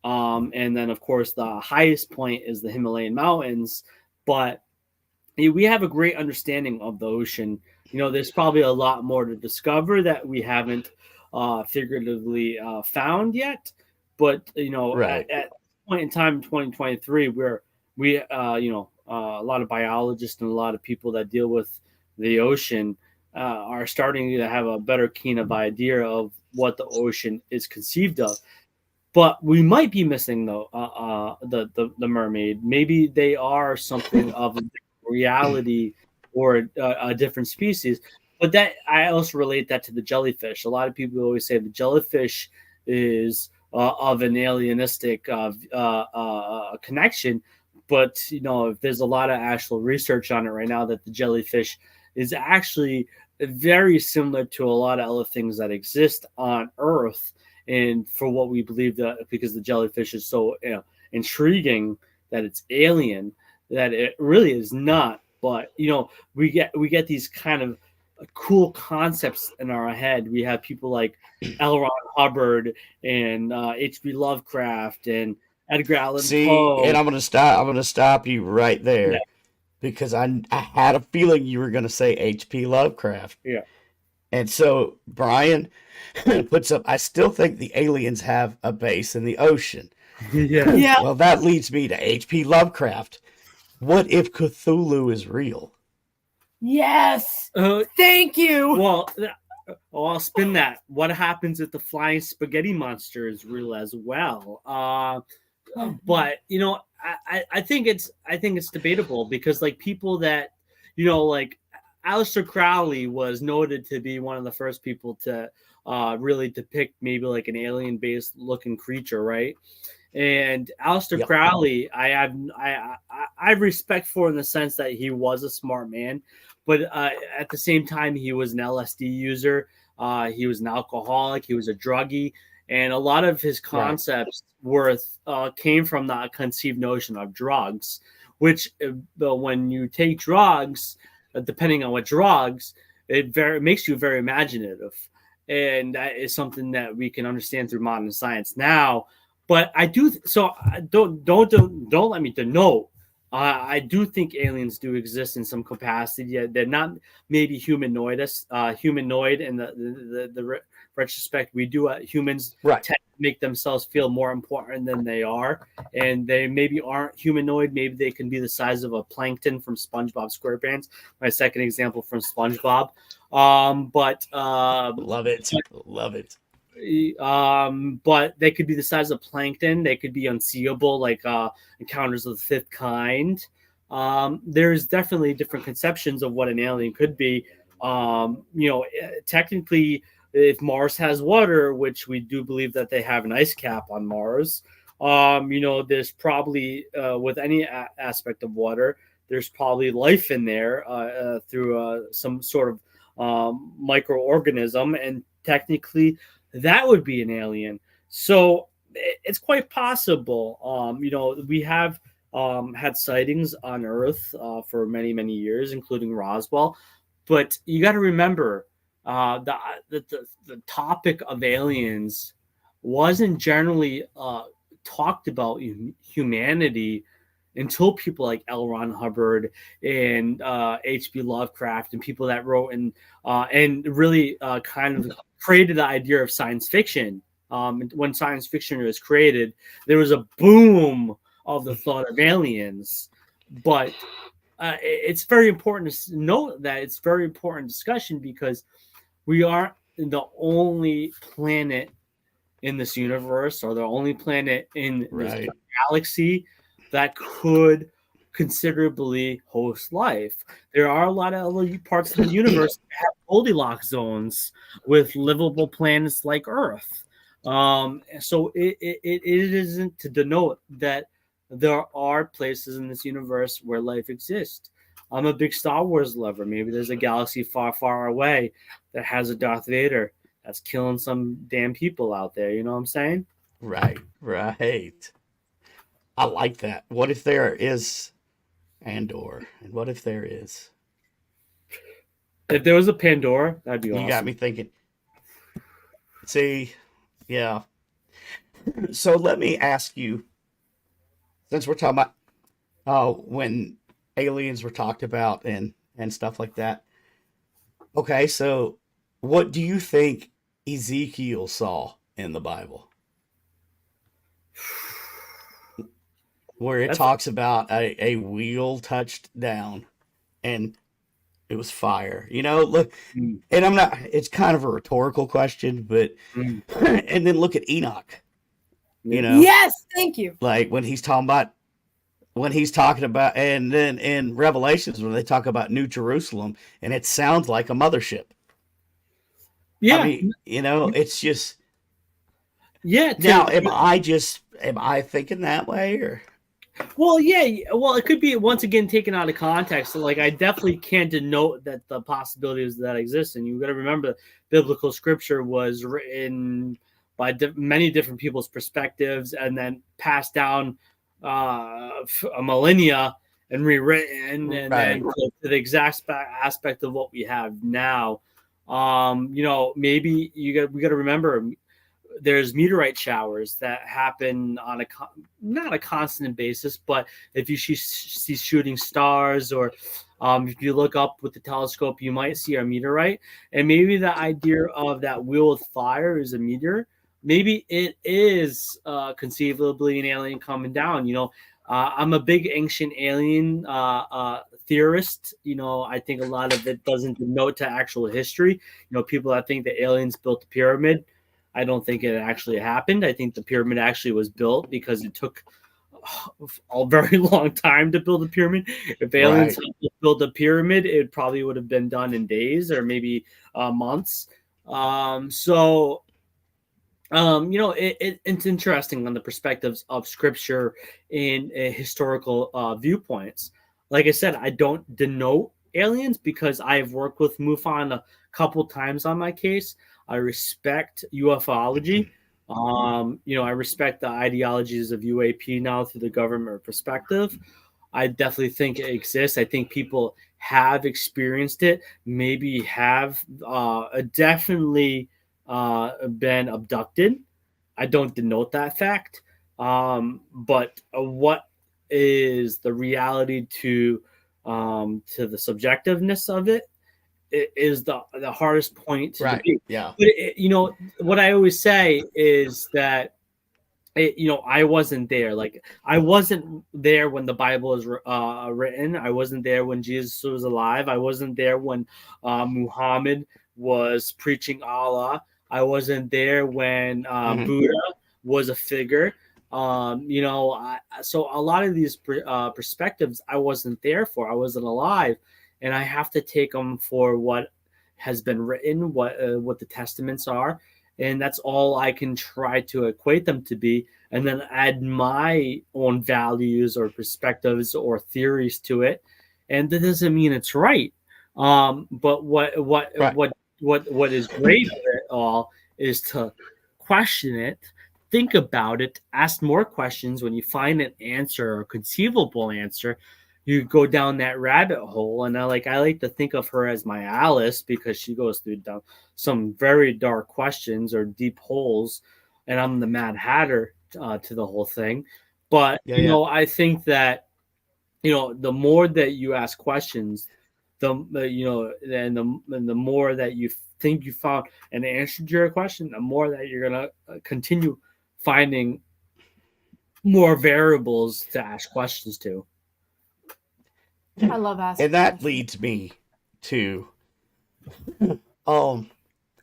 And then, of course, the highest point is the Himalayan mountains. But we have a great understanding of the ocean. There's probably a lot more to discover that we haven't figuratively found yet. But Right. at point in time in 2023, where we a lot of biologists and a lot of people that deal with the ocean are starting to have a better keen of idea of what the ocean is conceived of. But we might be missing the mermaid. Maybe they are something of a reality or a different species. But that I also relate that to the jellyfish. A lot of people always say the jellyfish is of an alienistic connection. But there's a lot of actual research on it right now that the jellyfish is actually very similar to a lot of other things that exist on Earth. And for what we believe, that because the jellyfish is so intriguing that it's alien, that it really is not. But we get these kind of cool concepts in our head. We have people like L. Ron Hubbard and H.P. Lovecraft and Edgar Allan Poe. And I'm gonna stop you right there, because I had a feeling you were gonna say H.P. Lovecraft. Yeah. And so Brian puts up, I still think the aliens have a base in the ocean. Yeah. Well, that leads me to H.P. Lovecraft. What if Cthulhu is real? Yes. Thank you. Well, I'll spin that. What happens if the flying spaghetti monster is real as well? But I think it's debatable, because like people that like Aleister Crowley was noted to be one of the first people to really depict maybe like an alien-based looking creature, right? And Aleister Crowley, I have respect for, in the sense that he was a smart man, but at the same time he was an LSD user, he was an alcoholic, he was a druggie, and a lot of his concepts came from the conceived notion of drugs, which when you take drugs, depending on what drugs, it makes you very imaginative, and that is something that we can understand through modern science now. But I do don't let me denote. I do think aliens do exist in some capacity. Yeah, they're not maybe humanoid in the retrospect. We do humans tend to make themselves feel more important than they are, and they maybe aren't humanoid. Maybe they can be the size of a plankton from SpongeBob SquarePants. My second example from SpongeBob. Love it. But they could be the size of plankton. They could be unseeable, like Encounters of the Fifth Kind. There's definitely different conceptions of what an alien could be. Technically, if Mars has water, which we do believe that they have an ice cap on Mars, there's probably with any aspect of water, there's probably life in there through some sort of microorganism, and technically that would be an alien. So it's quite possible. We have had sightings on Earth for many, many years, including Roswell. But you got to remember, the topic of aliens wasn't generally talked about in humanity until people like L. Ron Hubbard and H.P. Lovecraft and people that wrote and really kind of created the idea of science fiction when science fiction was created, there was a boom of the thought of aliens. But it's very important to note that it's very important discussion, because we aren't the only planet in this universe, or the only planet in this Right. galaxy that could considerably host life. There are a lot of other parts of the universe that have Goldilocks zones with livable planets like Earth. So it isn't to denote that there are places in this universe where life exists. I'm a big Star Wars lover. Maybe there's a galaxy far, far away that has a Darth Vader that's killing some damn people out there. You know what I'm saying? Right. I like that. What if there is Andor? And what if there is? If there was a Pandora, that'd be You awesome. got me thinking. See, yeah. So let me ask you, since we're talking about when aliens were talked about and stuff like that. Okay, so what do you think Ezekiel saw in the Bible? Where it That's- talks about a wheel touched down and it was fire. You know, look, Mm, and I'm not, it's kind of a rhetorical question, but, mm. and then look at Enoch, you Yeah. know, Yes, thank you. like when he's talking about, and then in Revelations, when they talk about New Jerusalem, and it sounds like a mothership. Yeah. I mean, you know, it's just, Yeah. now, am I thinking that way, or? Well, yeah. Well, it could be once again taken out of context. So, like, I definitely can't denote that the possibilities that exist. And you got to remember, biblical scripture was written by many different people's perspectives, and then passed down a millennia and rewritten, and Right. then to the exact aspect of what we have now. Maybe we got to remember, there's meteorite showers that happen on not a constant basis, but if you see shooting stars, or if you look up with the telescope, you might see a meteorite. And maybe the idea of that wheel of fire is a meteor. Maybe it is conceivably an alien coming down. I'm a big ancient alien theorist. I think a lot of it doesn't denote to actual history. People that think that aliens built the pyramid, I don't think it actually happened. I think the pyramid actually was built because it took a very long time to build a pyramid. If aliens built a pyramid, it probably would have been done in days, or maybe months. It's interesting on the perspectives of scripture and historical viewpoints. Like I said, I don't denote aliens because I have worked with MUFON a couple times on my case. I respect ufology. I respect the ideologies of UAP now through the government perspective. I definitely think it exists. I think people have experienced it, maybe have definitely been abducted. I don't denote that fact. But what is the reality to the subjectiveness of it? It is the hardest point to debate. Yeah. But what I always say is that I wasn't there. Like, I wasn't there when the Bible was written. I wasn't there when Jesus was alive. I wasn't there when Muhammad was preaching Allah. I wasn't there when Buddha was a figure. So a lot of these perspectives I wasn't there for. I wasn't alive, and I have to take them for what has been written, what the testaments are, and that's all I can try to equate them to be, and then add my own values or perspectives or theories to it. And that doesn't mean it's right. But what is great of it all is to question it, think about it, ask more questions. When you find an answer or conceivable answer, you go down that rabbit hole. And I like to think of her as my Alice, because she goes through some very dark questions or deep holes, and I'm the Mad Hatter to the whole thing. But I think that the more that you ask questions, the more that you think you found an answer to your question, the more that you're gonna continue finding more variables to ask questions to. I love asking. And that questions. leads me to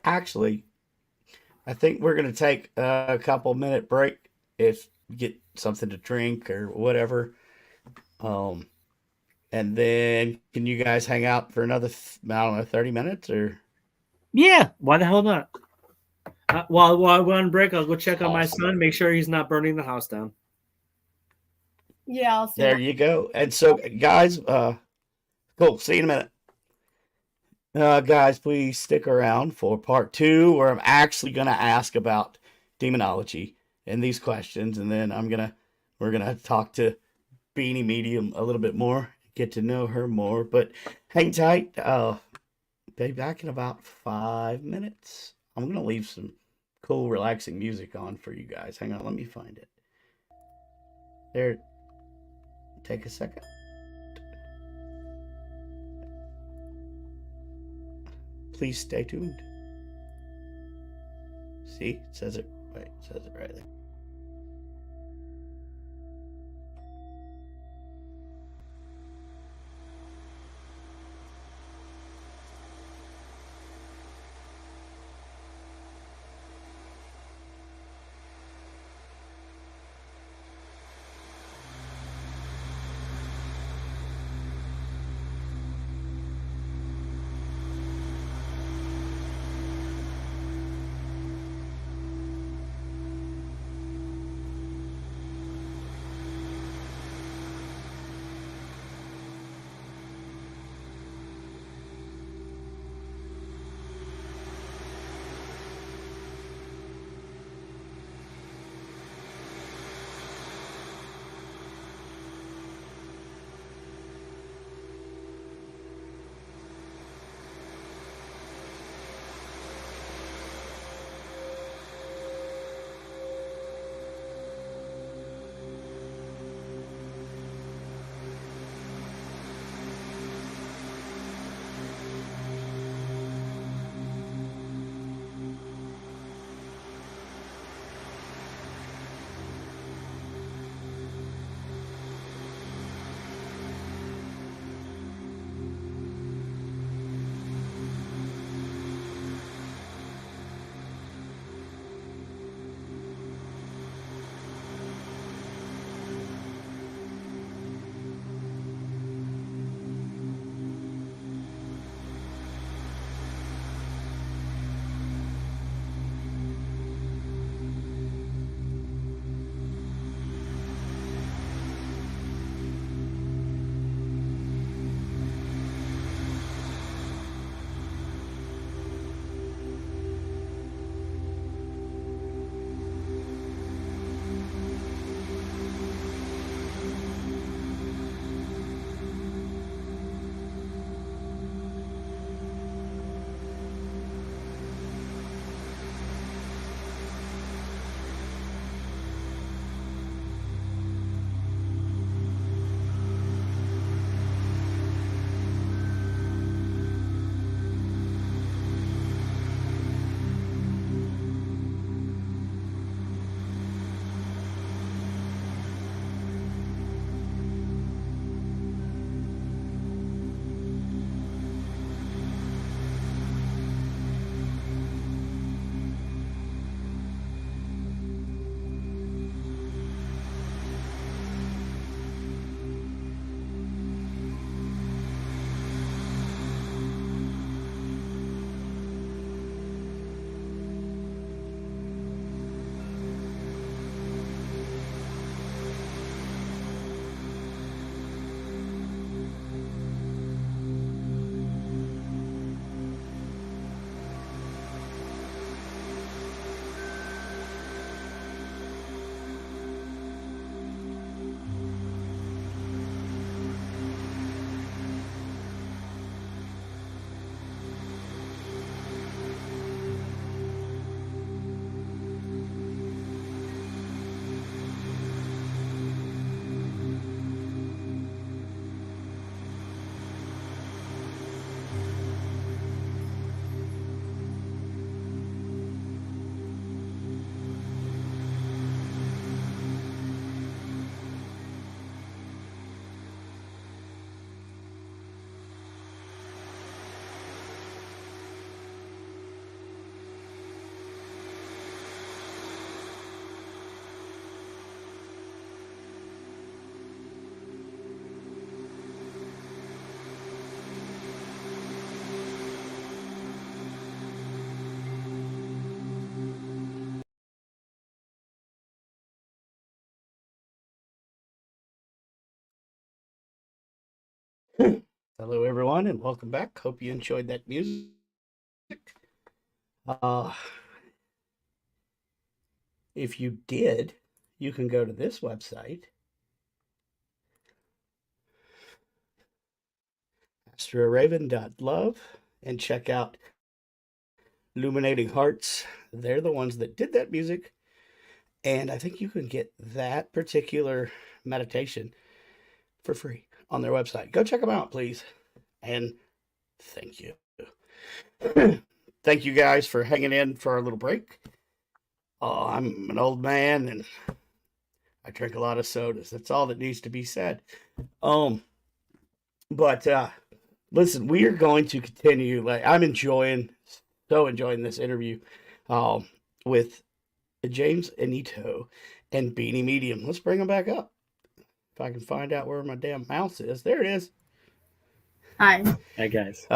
actually, I think we're gonna take a couple minute break if you get something to drink or whatever. And then can you guys hang out for another I don't know 30 minutes or Yeah, why the hell not? While we're on break, I'll go check on my Awesome. son, make sure he's not burning the house down. Yeah, I'll see. there you go. And so guys, cool. See you in a minute. Guys, please stick around for part 2 where I'm actually gonna ask about demonology and these questions, and then we're gonna talk to Beanie Medium a little bit more, get to know her more. But hang tight. Be back in about 5 minutes. I'm gonna leave some cool, relaxing music on for you guys. Hang on, let me find it. There. Take a second. Please stay tuned. See, it says it. Wait, it says it right there. Hello, everyone, and welcome back. Hope you enjoyed that music. Uh, if you did, you can go to this website, astroraven.love, and check out Illuminating Hearts. They're the ones that did that music, and I think you can get that particular meditation for free on their website. Go check them out, please. And thank you. Thank you guys for hanging in for our little break. Oh, I'm an old man and I drink a lot of sodas. That's all that needs to be said. Um, but listen, we are going to continue. Like I'm enjoying this interview with James Annitto and Beanie Medium. Let's bring them back up. If I can find out where my damn mouse is. There it is. Hi. Hi guys.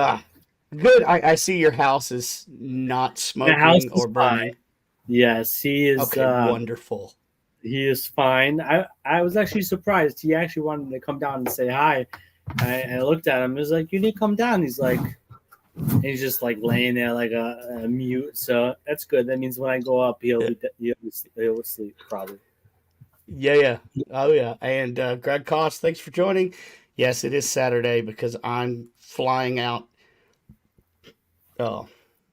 Good. I see your house is not The house smoking is or burning. fine. Yes, he is. Okay, wonderful. He is fine. I was actually surprised. He actually wanted to come down and say hi. I looked at him. He was like, "You need to come down." He's like, and he's just like laying there like a mute. So that's good. That means when I go up, he'll sleep probably. Yeah. Oh, yeah. And Greg Koss, thanks for joining. Yes, it is Saturday because I'm flying out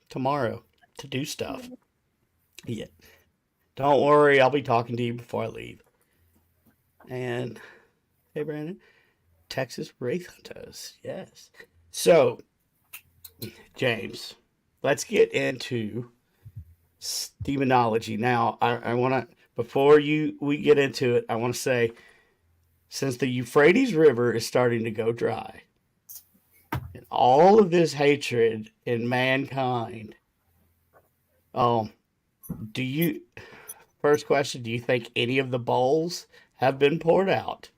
tomorrow to do stuff. Yeah. Don't worry, I'll be talking to you before I leave. And hey, Brandon, Texas Wraith Hunters. Yes. So, James, let's get into demonology. Now, I want to, before we get into it, I want to say, since the Euphrates River is starting to go dry, and all of this hatred in mankind, do you, first question, do you think any of the bowls have been poured out?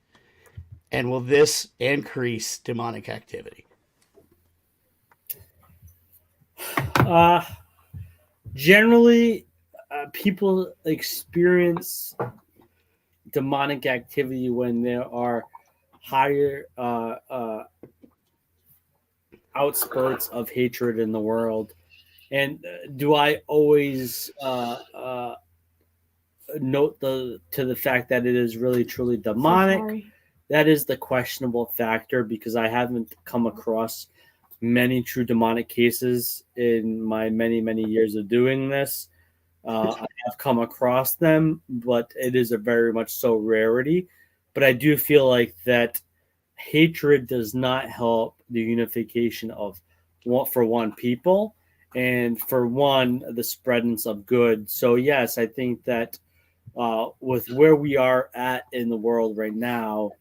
And will this increase demonic activity? Generally, people experience demonic activity when there are higher outspurts of hatred in the world. And do I always note to the fact that it is really truly demonic? Sorry. That is the questionable factor because I haven't come across many true demonic cases in my many years of doing this. I have come across them, but it is a very much so rarity. But I do feel like that hatred does not help the unification of one people, and for one the spreadance of good. So yes, I think that with where we are at in the world right now,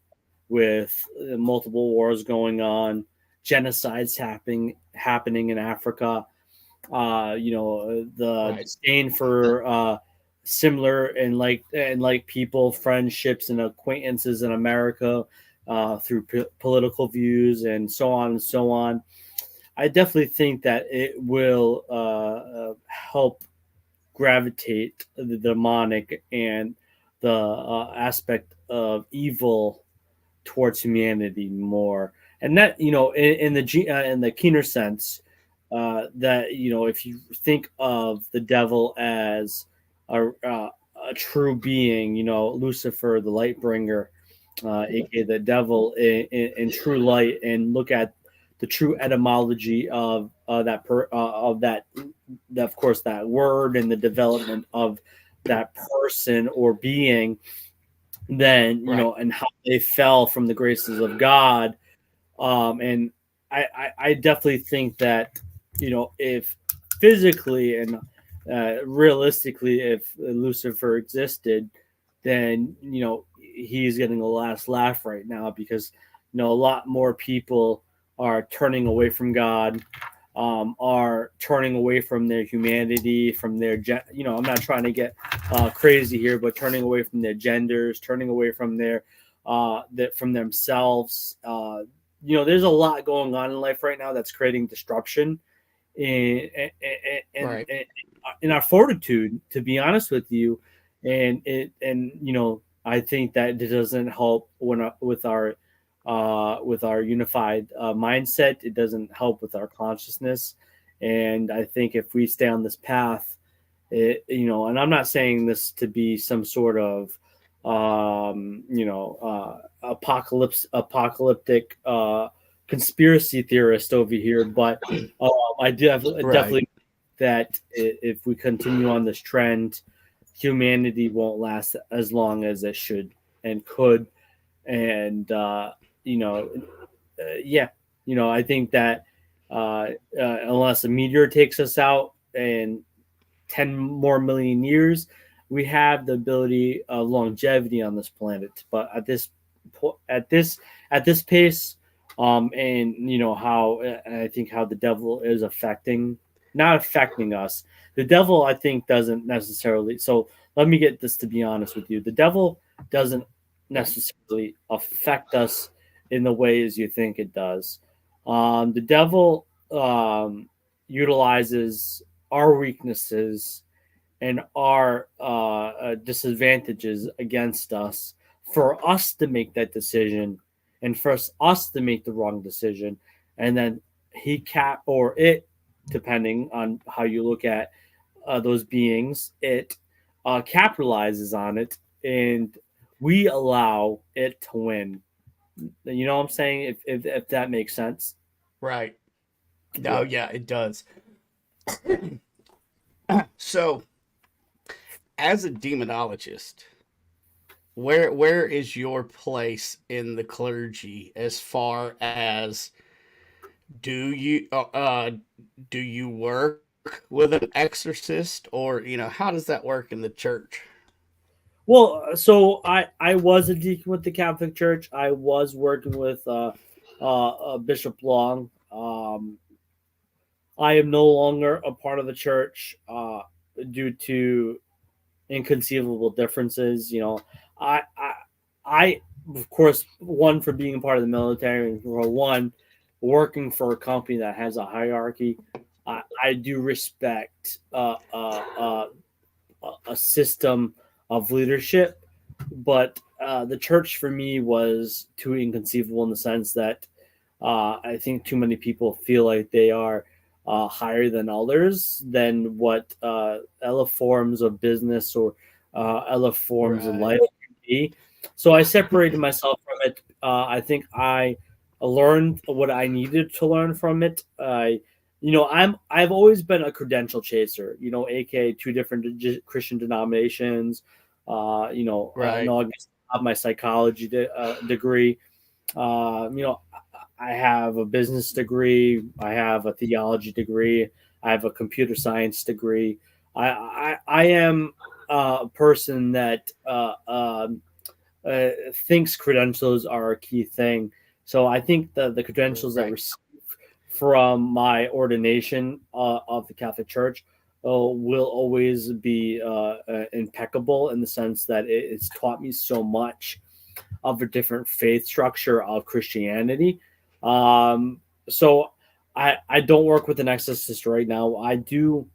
with multiple wars going on, genocides happening in Africa, the Right. disdain for similar and like people, friendships, and acquaintances in America through political views and so on and so on. I definitely think that it will help gravitate the demonic and the aspect of evil towards humanity more, and that in the keener sense, that if you think of the devil as a true being, Lucifer, the light bringer, aka the devil in true light, and look at the true etymology of that, of course, that word and the development of that person or being, then and how they fell from the graces of God. And I definitely think that if physically and realistically, if Lucifer existed, then he's getting the last laugh right now, because a lot more people are turning away from God, are turning away from their humanity, from their I'm not trying to get crazy here, but turning away from their genders, turning away from from themselves. There's a lot going on in life right now that's creating disruption in Right. in our fortitude, to be honest with you. And I think that it doesn't help with our with our unified mindset. It doesn't help with our consciousness. And I think if we stay on this path, and I'm not saying this to be some sort of, apocalyptic conspiracy theorist over here, but I definitely that if we continue on this trend, humanity won't last as long as it should and could. And I think that unless a meteor takes us out and 10 more million years, we have the ability of longevity on this planet. But at this pace, and how I think how the devil is not affecting us. The devil, I think, doesn't necessarily. So let me get this to be honest with you. The devil doesn't necessarily affect us in the ways you think it does. The devil utilizes our weaknesses and our disadvantages against us for us to make that decision and for us to make the wrong decision. And then it, depending on how you look at those beings, it capitalizes on it, and we allow it to win. You know what I'm saying? If that makes sense. Right. No, yeah, it does. So, as a demonologist, where is your place in the clergy as far as do you work with an exorcist, or how does that work in the church? Well, so I was a deacon with the Catholic Church. I was working with Bishop Long. I am no longer a part of the church due to inconceivable differences. I of course, one, for being part of the military, and for one, working for a company that has a hierarchy. I do respect a system of leadership, but the church for me was too inconceivable in the sense that I think too many people feel like they are higher than others than what other forms of business or other forms of life can be. So I separated myself from it. I think I learned what I needed to learn from it. I've always been a credential chaser. aka two different Christian denominations. In August, I have my psychology degree. I have a business degree. I have a theology degree. I have a computer science degree. I am a person that thinks credentials are a key thing. So I think the credentials that I received from my ordination of the Catholic Church will always be impeccable in the sense that it's taught me so much of a different faith structure of Christianity. So I don't work with an exorcist right now. I do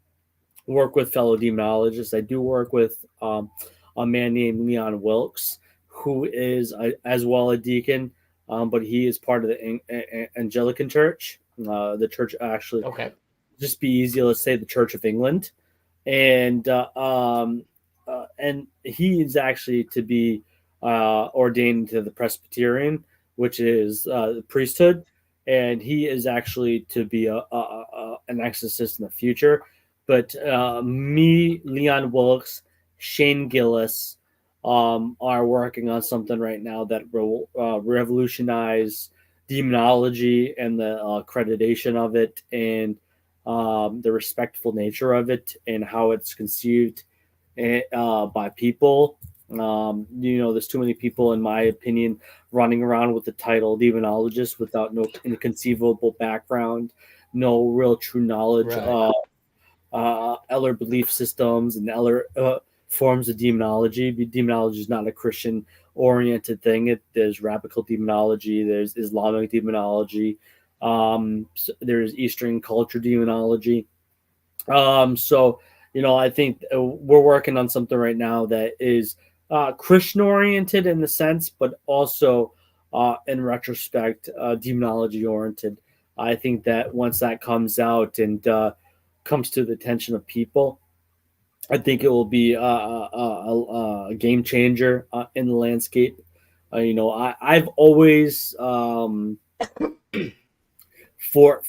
work with fellow demonologists. I do work with a man named Leon Wilkes, who is as well a deacon, but he is part of the Anglican Church. The church actually, just be easy, let's say the Church of England, and he is actually to be ordained to the Presbyterian, which is the priesthood, and he is actually to be an exorcist in the future. But me, Leon Wilkes, Shane Gillis are working on something right now that will revolutionize demonology and the accreditation of it, and the respectful nature of it, and how it's conceived by people. There's too many people, in my opinion, running around with the title demonologist without no inconceivable background, no real true knowledge of other belief systems and other forms of demonology. Demonology is not a Christian oriented thing. There's radical demonology, there's Islamic demonology, there's Eastern culture demonology. I think we're working on something right now that is Christian oriented in the sense, but also in retrospect, demonology oriented. I think that once that comes out and comes to the attention of people, I think it will be a game changer in the landscape. I've always for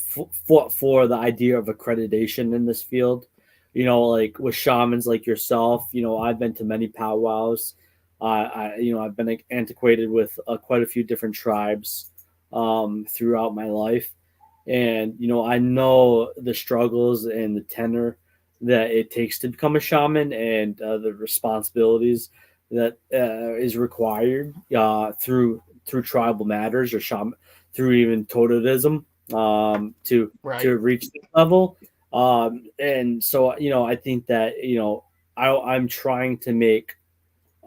the idea of accreditation in this field. Like with shamans like yourself, I've been to many powwows. I've been antiquated with quite a few different tribes throughout my life, and I know the struggles and the tenor that it takes to become a shaman, and the responsibilities that is required through tribal matters or shaman through even totemism to Right. reach this level. And so I think that I'm trying to make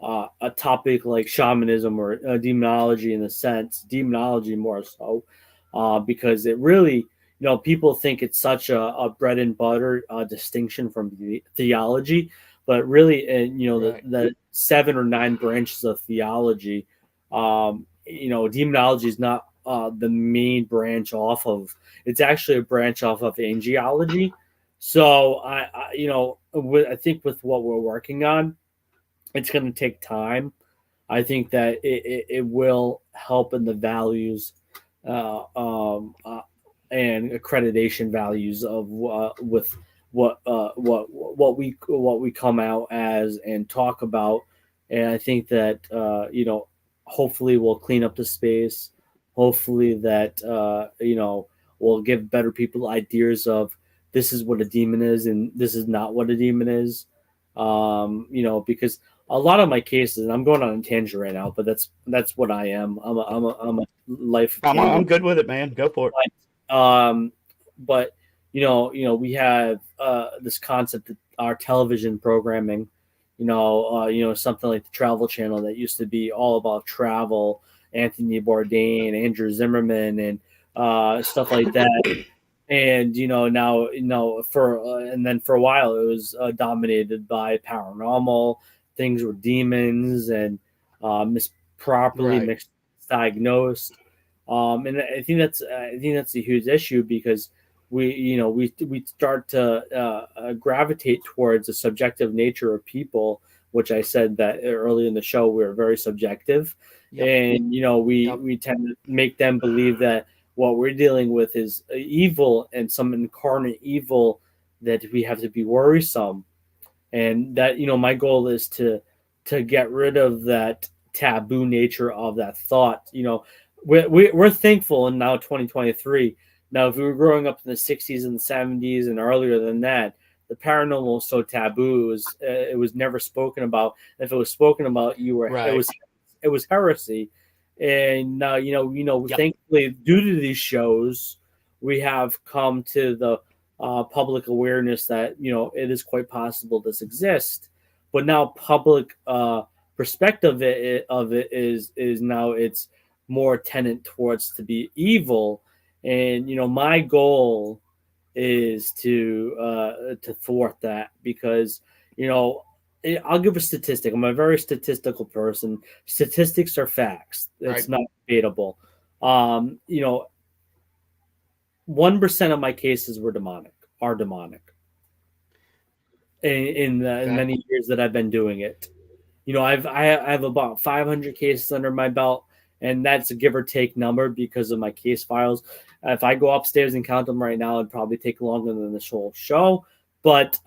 a topic like shamanism or demonology, in a sense, demonology more so, because it really, people think it's such a bread and butter distinction from theology, but really, Right. the 7 or 9 branches of theology, demonology is not the main branch off of. It's actually a branch off of angiology. So I think with what we're working on, it's going to take time. I think that it will help in the values uh, um, uh, and accreditation values of with what we come out as and talk about. And I think that hopefully we'll clean up the space. Hopefully that we'll give better people ideas of this is what a demon is and this is not what a demon is. Because a lot of my cases, and I'm going on a tangent right now, but that's what I am. I'm a life of I'm tangent. good with it, man. Go for it. Um, but we have this concept that our television programming, something like the Travel Channel that used to be all about travel, Anthony Bourdain, Andrew Zimmerman, and stuff like that. And now for and then for a while it was dominated by paranormal things, were demons and properly Right. misdiagnosed. And I think that's a huge issue because we start to gravitate towards the subjective nature of people, which I said that early in the show we are very subjective, Yep. and we Yep. we tend to make them believe that what we're dealing with is evil and some incarnate evil that we have to be worrisome. And that my goal is to get rid of that taboo nature of that thought. We're thankful in now 2023. Now if we were growing up in the 60s and the 70s and earlier than that, the paranormal was so taboo. It was never spoken about. If it was spoken about, Right. it was heresy. And now Yep. thankfully, due to these shows, we have come to the public awareness that it is quite possible this exists. But now public perspective of it is now it's more tenant towards to be evil. And my goal is to thwart that because I'll give a statistic. I'm a very statistical person. Statistics are facts. It's Right. not debatable. 1% of my cases are demonic in the Okay. many years that I've been doing it. I have about 500 cases under my belt, and that's a give or take number because of my case files. If I go upstairs and count them right now, it'd probably take longer than this whole show. But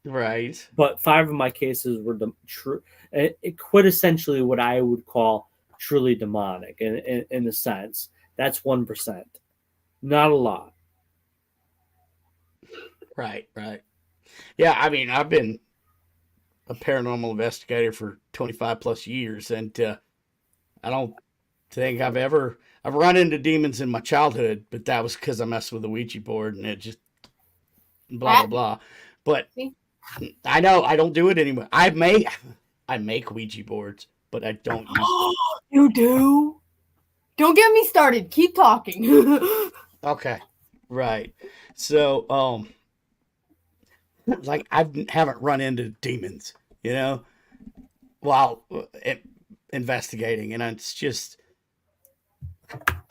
Right. but 5 of my cases were true, quintessentially what I would call truly demonic in the sense. That's 1%, not a lot. Right. Right. Yeah. I mean, I've been a paranormal investigator for 25 plus years, and I don't think I've run into demons in my childhood, but that was because I messed with the Ouija board and it just blah blah Ah, blah. But see? I know I don't do it anymore. I make Ouija boards, but I don't use them. You do? Don't get me started. Keep talking. Okay, right. So like I haven't run into demons, while investigating, and it's just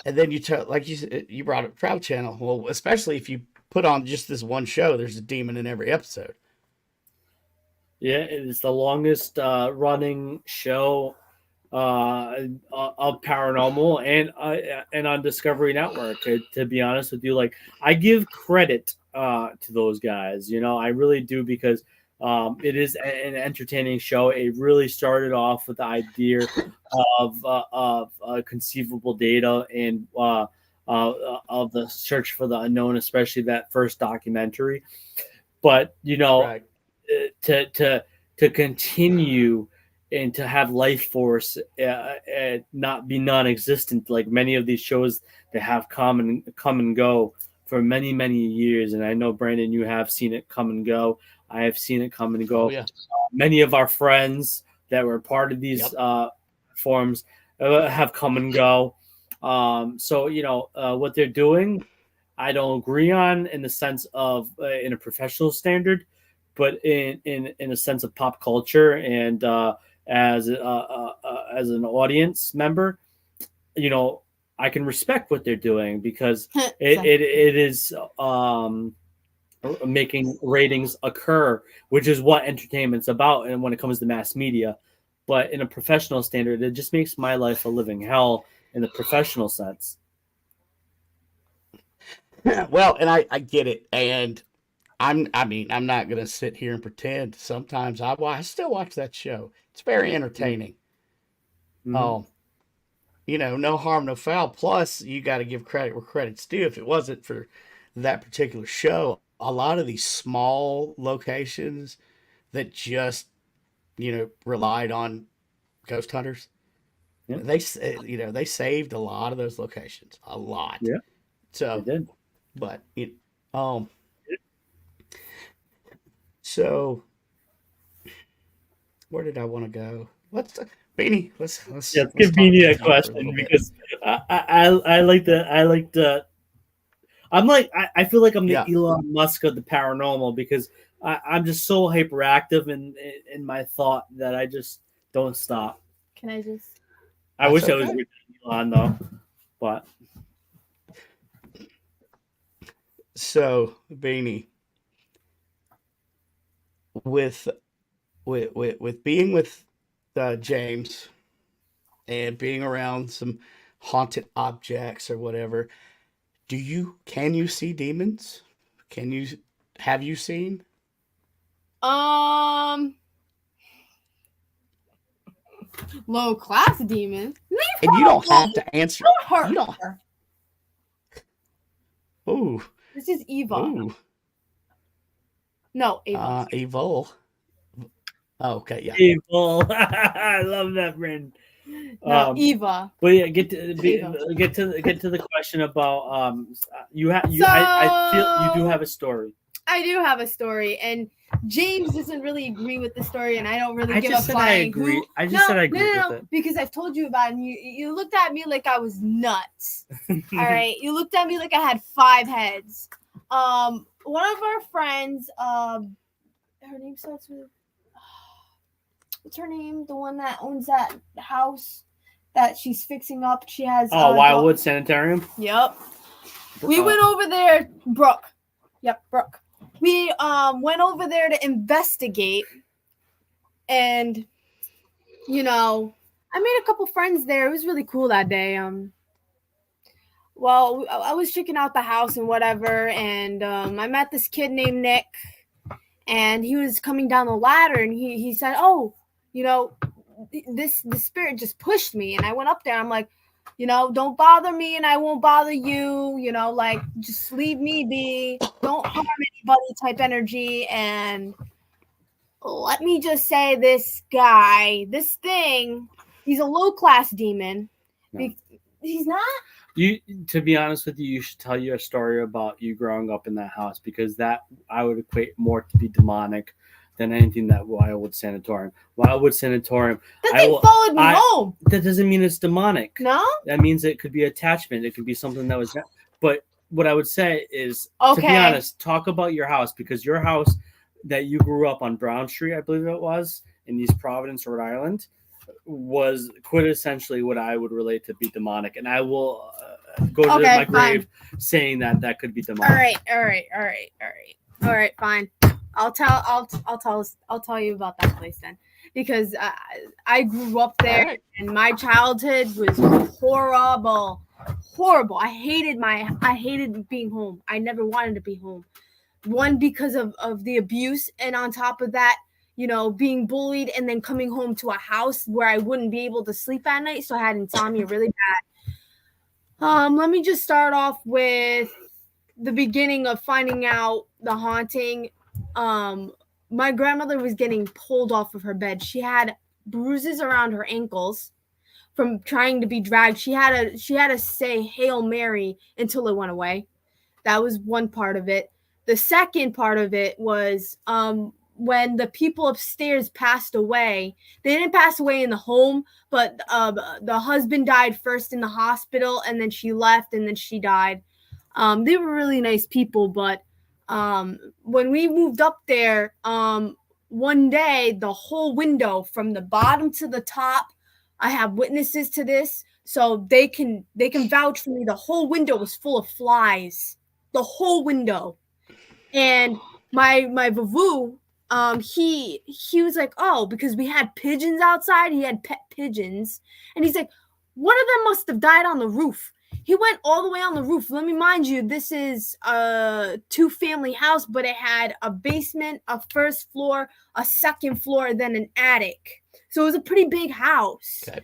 And then like you brought up Travel Channel. Well, especially if you put on just this one show, there's a demon in every episode. Yeah, it's the longest running show of paranormal and on Discovery Network. To be honest with you, like I give credit to those guys. I really do because it is an entertaining show. It really started off with the idea of conceivable data and of the search for the unknown, especially that first documentary. But Right. to continue and to have life force not be non-existent like many of these shows that have come and go for many years. And I know, Brandon, you have seen it come and go. I have seen it come and go. Oh yeah. Many of our friends that were part of these forums have come and go. So what they're doing, I don't agree on in the sense of in a professional standard, but in a sense of pop culture and as an audience member, I can respect what they're doing because it is making ratings occur, which is what entertainment's about. And when it comes to mass media, but in a professional standard, it just makes my life a living hell in the professional sense. Well, and I get it, and I'm not gonna sit here and pretend. Sometimes I still watch that show. It's very entertaining. Mhm. No harm, no foul. Plus, you got to give credit where credit's due. If it wasn't for that particular show, a lot of these small locations that just relied on ghost hunters, Yeah. they saved a lot of those locations, a lot. Yeah, So, they did. but so where did I want to go? Beanie. Let's Yeah, let's give talk Beanie a ghost hunting for a question little bit. because I like the I feel like I'm the Yeah. Elon Musk of the paranormal because I'm just so hyperactive in my thought that I just don't stop. Can I just? I That's wish I was okay. with Elon though, but So, Beanie, with being with James and being around some haunted objects or whatever, can you see demons? Have you seen? Low class demon. And you don't have to answer. Don't hurt You don't. her. Ooh, This is Eva. ooh, No, Ava. evil. Oh, okay, yeah. evil. I love that, Brandon. No, Eva. But yeah, get to Eva. the question about I feel you do have a story. I do have a story, and James doesn't really agree with the story, and I don't really give a I flying agree. hoot. I just said I agree no, with it. because I've told you about it, and you looked at me like I was nuts. All right, you looked at me like I had 5 heads. One of our friends, her name starts with, what's her name? The one that owns that house that she's fixing up. She has. Wildwood Sanitarium. Yep. We went over there, Brooke. Yep, Brooke. We went over there to investigate, and I made a couple friends there. It was really cool that day. Well, I was checking out the house and whatever, and I met this kid named Nick, and he was coming down the ladder, and he said, "Oh, this spirit just pushed me," and I went up there. I'm like, don't bother me and I won't bother you, like just leave me be. Don't harm anybody type energy. And let me just say this thing, he's a low class demon. No. He's not. To be honest with you, you should tell your story about you growing up in that house because that I would equate more to be demonic than anything that Wildwood Sanatorium. Wildwood Sanatorium. That thing followed me home. That doesn't mean it's demonic. No? That means it could be attachment. It could be something that was. But what I would say is, okay, to be honest, talk about your house because your house that you grew up on Brown Street, I believe it was, in East Providence, Rhode Island, was quintessentially what I would relate to be demonic. And I will go to Okay, my grave saying that could be demonic. All right, fine. I'll tell you about that place then, because I grew up there, All right. and my childhood was horrible. I hated being home. I never wanted to be home. One, because of the abuse, and on top of that, being bullied, and then coming home to a house where I wouldn't be able to sleep at night, so I had insomnia really bad. Let me just start off with the beginning of finding out the haunting. My grandmother was getting pulled off of her bed. She had bruises around her ankles from trying to be dragged. She had to say Hail Mary until it went away. That was one part of it. The second part of it was when the people upstairs passed away. They didn't pass away in the home, but the husband died first in the hospital, and then she left, and then she died. They were really nice people, but when we moved up there, one day the whole window from the bottom to the top, I have witnesses to this, so they can vouch for me. The whole window was full of flies. The whole window. And my vavoo, he was like, oh, because we had pigeons outside, he had pet pigeons, and he's like, one of them must have died on the roof. He went all the way on the roof. Let me mind you, this is a 2-family house, but it had a basement, a first floor, a second floor, then an attic. So it was a pretty big house. Okay.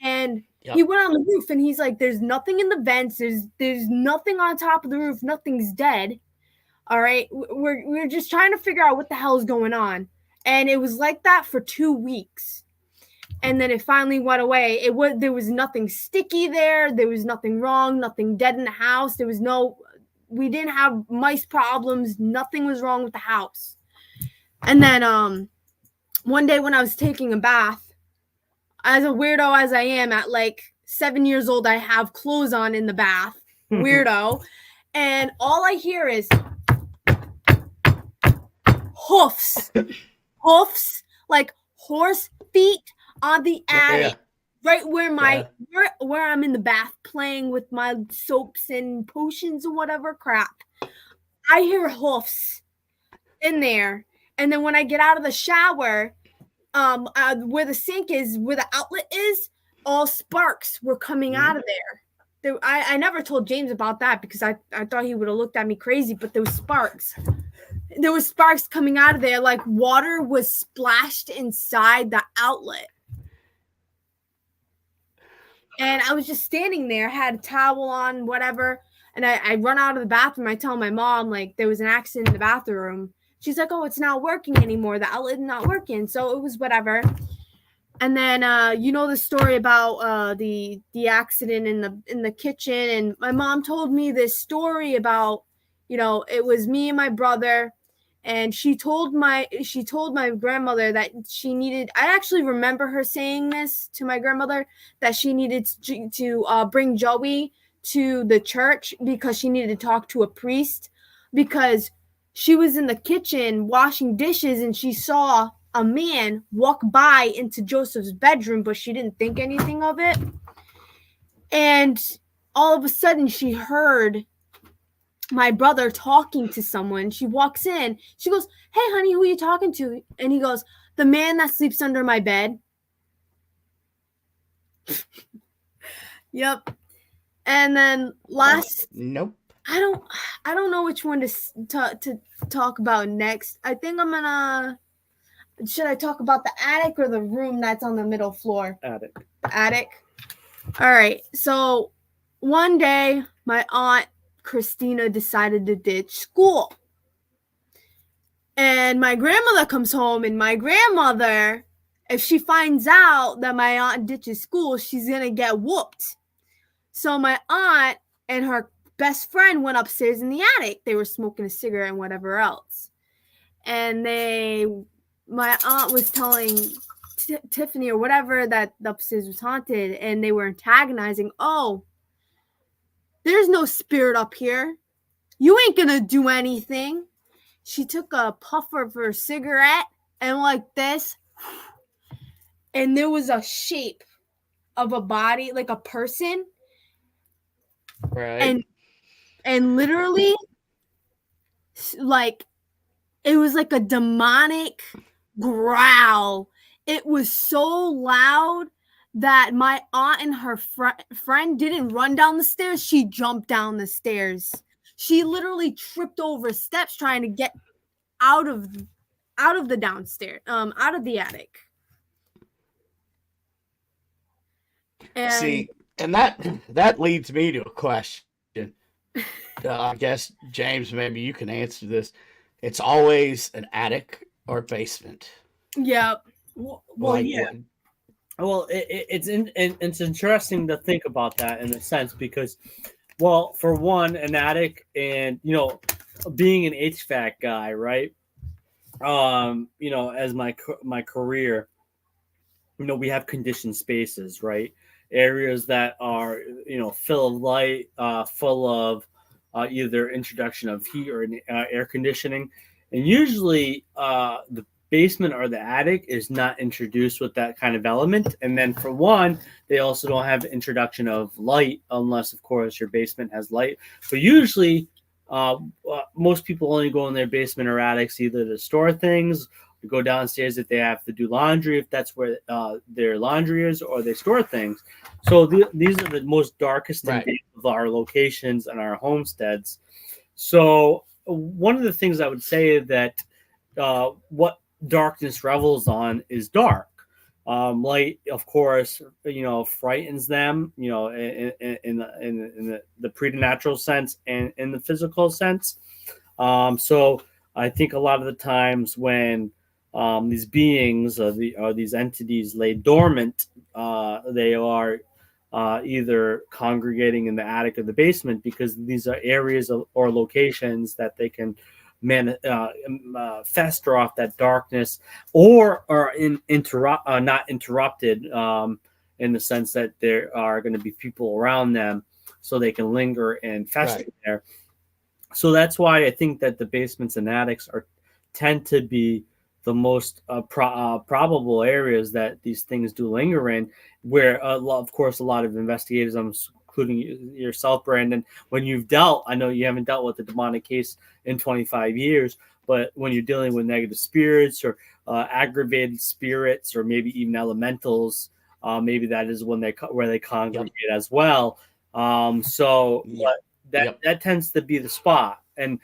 And he went on the roof, and he's like, there's nothing in the vents. There's nothing on top of the roof. Nothing's dead. All right. We're just trying to figure out what the hell is going on. And it was like that for 2 weeks. And then it finally went away. There was nothing sticky there. There was nothing wrong, nothing dead in the house. We didn't have mice problems. Nothing was wrong with the house. And then one day when I was taking a bath, as a weirdo as I am, at like 7 years old, I have clothes on in the bath. Weirdo. And all I hear is hoofs. Hoofs, like horse feet on the attic. Right where where I'm in the bath playing with my soaps and potions or whatever crap. I hear hoofs in there. And then when I get out of the shower, where the sink is, where the outlet is, all sparks were coming out of there. I never told James about that because I thought he would have looked at me crazy, but there was sparks. There was sparks coming out of there, like water was splashed inside the outlet. And I was just standing there, had a towel on, whatever. And I run out of the bathroom. I tell my mom, like, there was an accident in the bathroom. She's like, oh, it's not working anymore. The outlet's not working. So it was whatever. And then you know the story about the accident in the kitchen. And my mom told me this story about, it was me and my brother. And she told my grandmother that she needed. I actually remember her saying this to my grandmother, that she needed to bring Joey to the church because she needed to talk to a priest, because she was in the kitchen washing dishes and she saw a man walk by into Joseph's bedroom, but she didn't think anything of it. And all of a sudden she heard my brother talking to someone. She walks in. She goes, hey, honey, who are you talking to? And he goes, the man that sleeps under my bed. Yep. And then nope. I don't know which one to talk about next. I think I'm gonna. Should I talk about the attic or the room that's on the middle floor? Attic. The attic. All right. So one day, my aunt Christina decided to ditch school. And my grandmother comes home, and my grandmother, if she finds out that my aunt ditches school, she's going to get whooped. So my aunt and her best friend went upstairs in the attic. They were smoking a cigarette and whatever else. And my aunt was telling Tiffany or whatever that the upstairs was haunted, and they were antagonizing, oh, there's no spirit up here. You ain't gonna do anything. She took a puff of her cigarette and like this, and there was a shape of a body, like a person, Right. And literally, like, it was like a demonic growl. It was so loud that my aunt and her friend didn't run down the stairs. She jumped down the stairs. She literally tripped over steps trying to get out of the downstairs, out of the attic. And See, and that leads me to a question. I guess James, maybe you can answer this. It's always an attic or basement. yeah, Well, Like yeah. what? Well, it's interesting to think about that in a sense because, well, for one, an attic and being an HVAC guy, right? As my career, we have conditioned spaces, right? Areas that are full of light, full of either introduction of heat or air conditioning, and usually the basement or the attic is not introduced with that kind of element. And then for one, they also don't have introduction of light unless, of course, your basement has light. But usually, most people only go in their basement or attics either to store things, to go downstairs if they have to do laundry, if that's where their laundry is, or they store things. So these are the most darkest Right. of our locations and our homesteads. So one of the things I would say that what darkness revels on is dark. Light, of course, frightens them, in the preternatural sense and in the physical sense. So I think a lot of the times when these beings or these entities lay dormant, they are either congregating in the attic or the basement because these are areas or locations that they can fester off that darkness, or are not interrupted in the sense that there are going to be people around them, so they can linger and fester there. So that's why I think that the basements and attics tend to be the most probable areas that these things do linger in, where of course a lot of investigators, including yourself, Brandon, when you've dealt, I know you haven't dealt with a demonic case in 25 years, but when you're dealing with negative spirits or aggravated spirits or maybe even elementals, maybe that is where they congregate as well. That tends to be the spot. And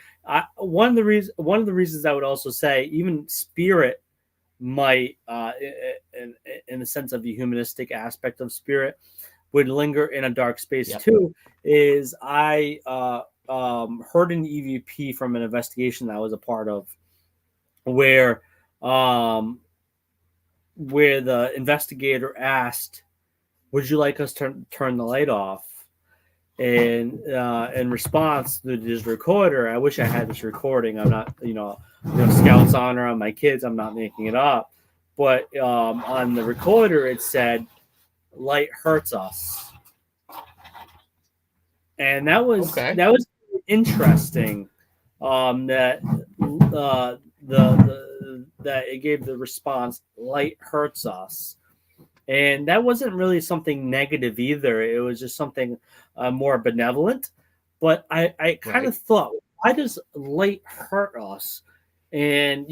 one of the reasons I would also say even spirit might, in the sense of the humanistic aspect of spirit, would linger in a dark space too, is I heard an EVP from an investigation that I was a part of, where the investigator asked, "Would you like us to turn the light off?" And in response to this recorder, I wish I had this recording. I'm not, Scout's honor on my kids. I'm not making it up. But on the recorder, it said, "Light hurts us," and that was interesting. That that it gave the response, "Light hurts us." And that wasn't really something negative either. It was just something more benevolent. But I kind of thought, why does light hurt us? And,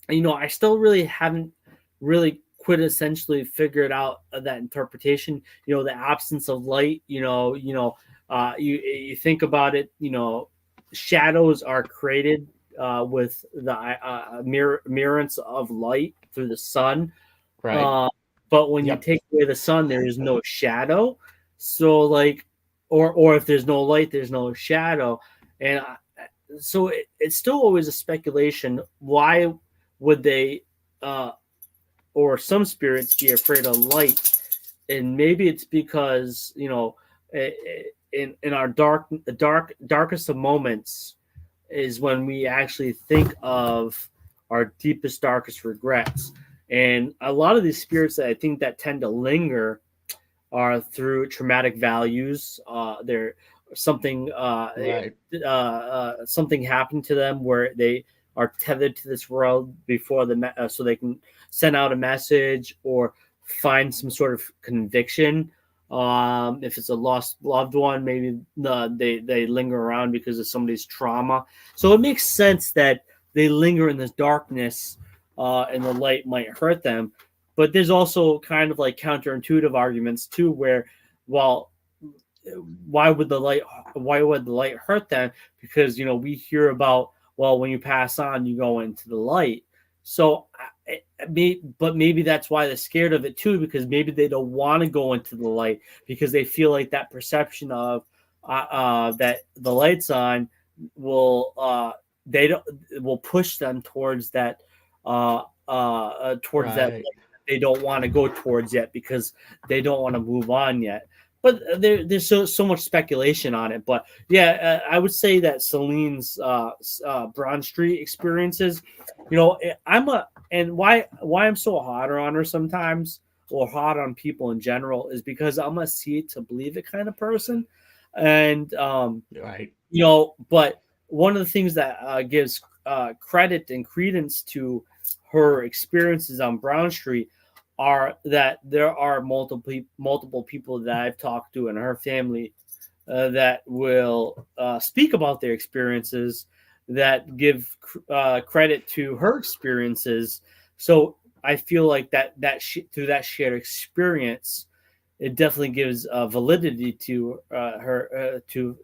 I still really haven't really quintessentially figured out that interpretation. The absence of light, you think about it, shadows are created with the mirrors of light through the sun. Right. But when you take away the sun, there is no shadow. So or if there's no light, there's no shadow. And so it's still always a speculation. Why would they, or some spirits, be afraid of light? And maybe it's because, in our darkest of moments is when we actually think of our deepest, darkest regrets. And a lot of these spirits that I think that tend to linger are through traumatic values. They're something something happened to them where they are tethered to this world before so they can send out a message or find some sort of conviction. If it's a lost loved one, maybe they linger around because of somebody's trauma. So it makes sense that they linger in this darkness, and the light might hurt them. But there's also kind of like counterintuitive arguments too, where, well, why would the light hurt them? Because we hear about, well, when you pass on, you go into the light. So but maybe that's why they're scared of it too, because maybe they don't want to go into the light because they feel like that perception of that the light's on will push them towards that towards that Right. light that they don't want to go towards yet because they don't want to move on yet. But there's so much speculation on it. But yeah, I would say that Celine's Broad Street experiences, and why I'm so harder on her sometimes, or hard on people in general, is because I'm a see it to believe it kind of person. And Right. but one of the things that gives credit and credence to her experiences on Brown Street are that there are multiple people that I've talked to in her family that will speak about their experiences, that give credit to her experiences. So I feel like through that shared experience, it definitely gives validity to her to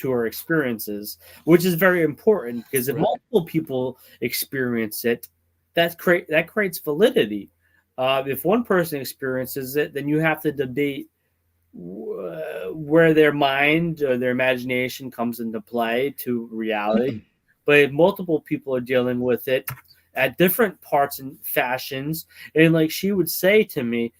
her experiences, which is very important, because if Right. multiple people experience it, that creates validity. If one person experiences it, then you have to debate where their mind or their imagination comes into play to reality. But if multiple people are dealing with it at different parts and fashions, and like she would say to me,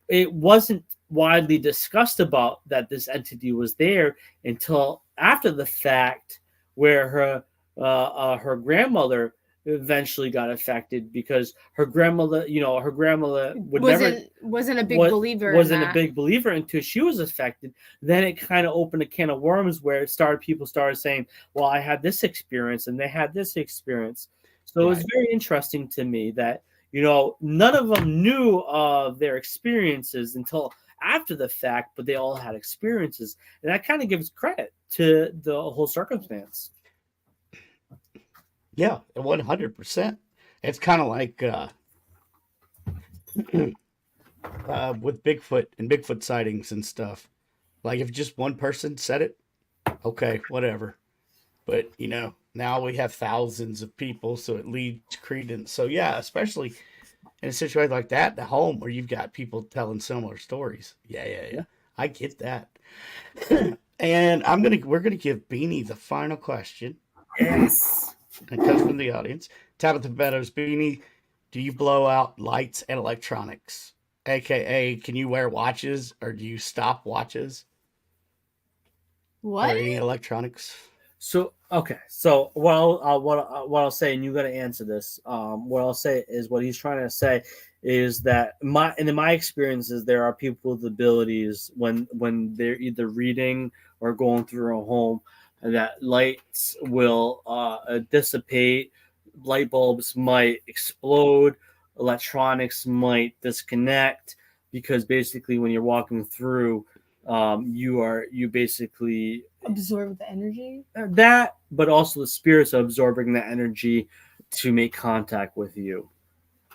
it wasn't widely discussed about that this entity was there until after the fact, where her grandmother eventually got affected, because her grandmother would never Wasn't a big believer in wasn't a that. big believer until she was affected. Then it kind of opened a can of worms where people started saying, well, I had this experience and they had this experience. So it was Right. very interesting to me that none of them knew of their experiences until after the fact, but they all had experiences, and that kind of gives credit to the whole circumstance. Yeah, 100%. It's kind of like with Bigfoot and Bigfoot sightings and stuff. Like if just one person said it, okay, whatever. But now we have thousands of people, so it leads credence. So yeah, especially in a situation like that, the home where you've got people telling similar stories. Yeah, yeah, yeah. Yeah. I get that. And we're gonna give Beanie the final question. Yes. It comes from the audience. Tabitha Meadows, Beanie, do you blow out lights and electronics? AKA, can you wear watches or do you stop watches What? or any electronics? So okay, so what I'll say, and you got to answer this. What I'll say is, what he's trying to say is that in my experiences, there are people with abilities when they're either reading or going through a home, that lights will dissipate, light bulbs might explode, electronics might disconnect, because basically when you're walking through, you basically Absorb the energy? that, but also the spirits are absorbing that energy to make contact with you.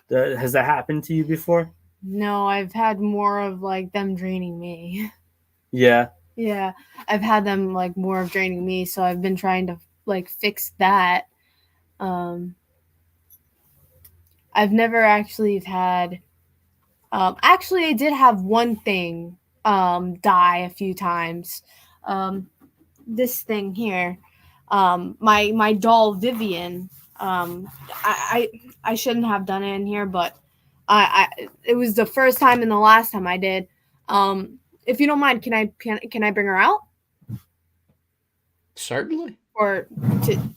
Has that happened to you before? No, I've had more of like them draining me. Yeah. Yeah, I've had them like more of draining me, so I've been trying to like fix that. I've never actually had. Actually, I did have one thing die a few times. This thing here, my doll Vivian. I shouldn't have done it in here, but it was the first time and the last time I did. If you don't mind, can I bring her out Certainly. or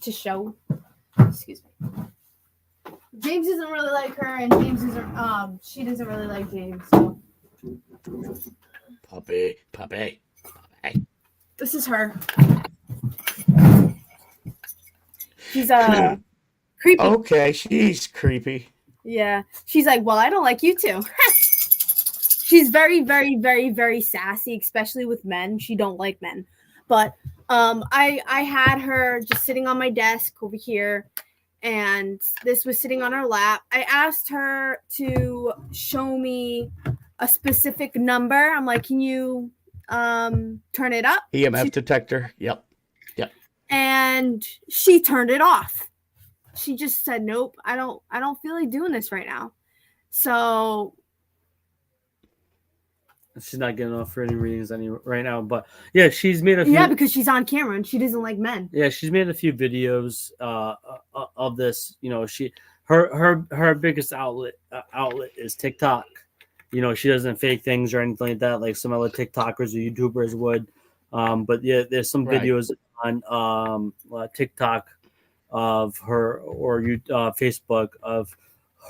to show? Excuse me. James doesn't really like her, and James isn't. She doesn't really like James. So Puppy. this is her. She's creepy. Okay, she's creepy. Yeah, she's like, well, I don't like you too. she's very, very, very, very sassy, especially with men. She don't like men. But I had her just sitting on my desk over here, and this was sitting on her lap. I asked her to show me a specific number. I'm like, can you turn it up? EMF detector. Yep. And she turned it off. She just said, nope, I don't feel like doing this right now. So she's not getting off for any readings right now. But yeah, she's made a few, yeah, because she's on camera and she doesn't like men. Yeah, she's made a few videos of this. You know, her biggest outlet is TikTok. You know, she doesn't fake things or anything like that, like some other TikTokers or YouTubers would. But yeah, there's some videos on TikTok of her or Facebook of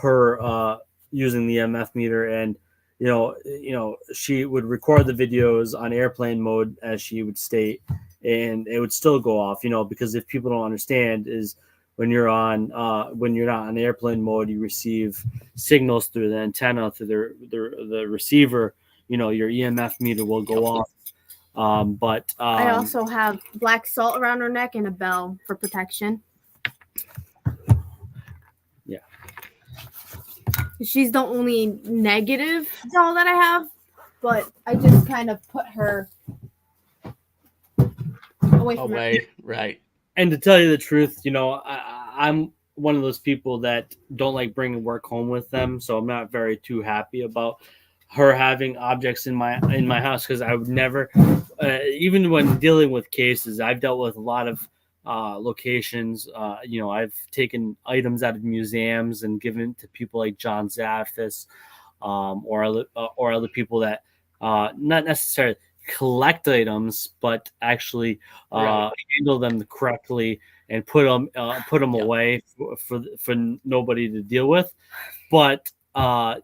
her using the MF meter, and you know she would record the videos on airplane mode, as she would state, and it would still go off. You know, because if people don't understand, is when you're not on airplane mode, you receive signals through the antenna, through the receiver. You know, your EMF meter will go off. But I also have black salt around her neck and a bell for protection. Yeah. She's the only negative doll that I have, but I just kind of put her away from her. Right. And to tell you the truth, you know, I'm one of those people that don't like bringing work home with them, so I'm not very too happy about her having objects in my house, because I would never, even when dealing with cases, I've dealt with a lot of locations. You know, I've taken items out of museums and given to people like John Zaffis, or other people that not necessarily collect items, but actually handle them correctly and put them away for nobody to deal with. But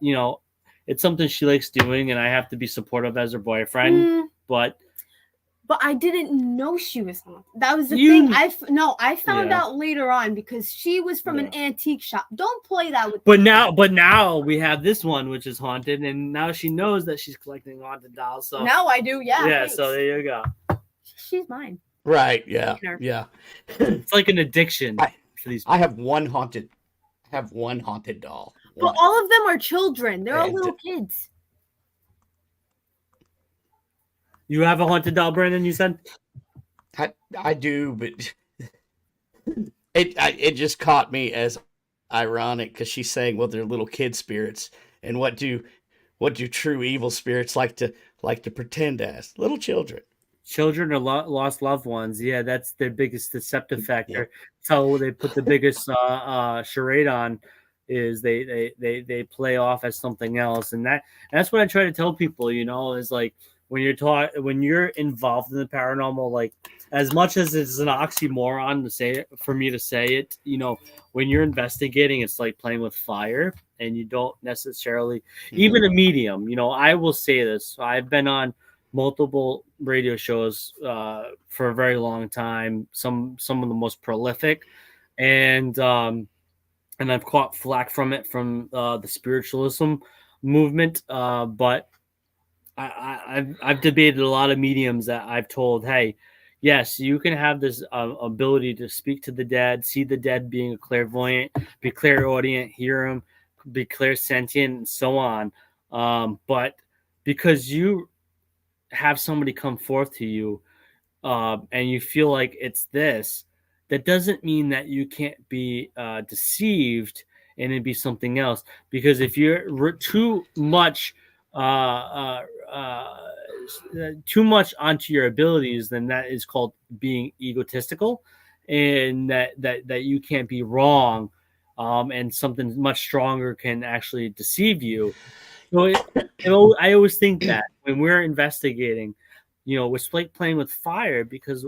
you know, it's something she likes doing, and I have to be supportive as her boyfriend. But I didn't know she was haunted. That was the thing. I found out later on, because she was from an antique shop. Don't play that with. But now we have this one, which is haunted, and now she knows that she's collecting haunted dolls. So now I do. Yeah. Yeah. Thanks. So there you go. She's mine. Right. Yeah. It's like an addiction for these people. I have one haunted doll. But all of them are children. They're all little kids. You have a haunted doll, Brandon, you said? I do, but it just caught me as ironic, because she's saying, well, they're little kid spirits, and what do true evil spirits like to pretend as? Little children. Children or lost loved ones. Yeah, that's their biggest deceptive factor. So they put the biggest charade on, is they play off as something else, and that's what I try to tell people. You know, is like, when you're involved in the paranormal, like, as much as it's an oxymoron to say it, for me to say it, you know, when you're investigating, it's like playing with fire, and you don't necessarily, even a medium, you know, I will say this. I've been on multiple radio shows for a very long time, some of the most prolific, and I've caught flack from it, from the spiritualism movement, but I've debated a lot of mediums that I've told, hey, yes, you can have this ability to speak to the dead, see the dead, being a clairvoyant, be clairaudient, hear them, be clairsentient, and so on. But because you have somebody come forth to you, and you feel like it's this, that doesn't mean that you can't be deceived and it be something else. Because if you're too much onto your abilities, then that is called being egotistical, and that you can't be wrong, and something much stronger can actually deceive you. So I always think that when we're investigating, you know, we're like playing with fire, because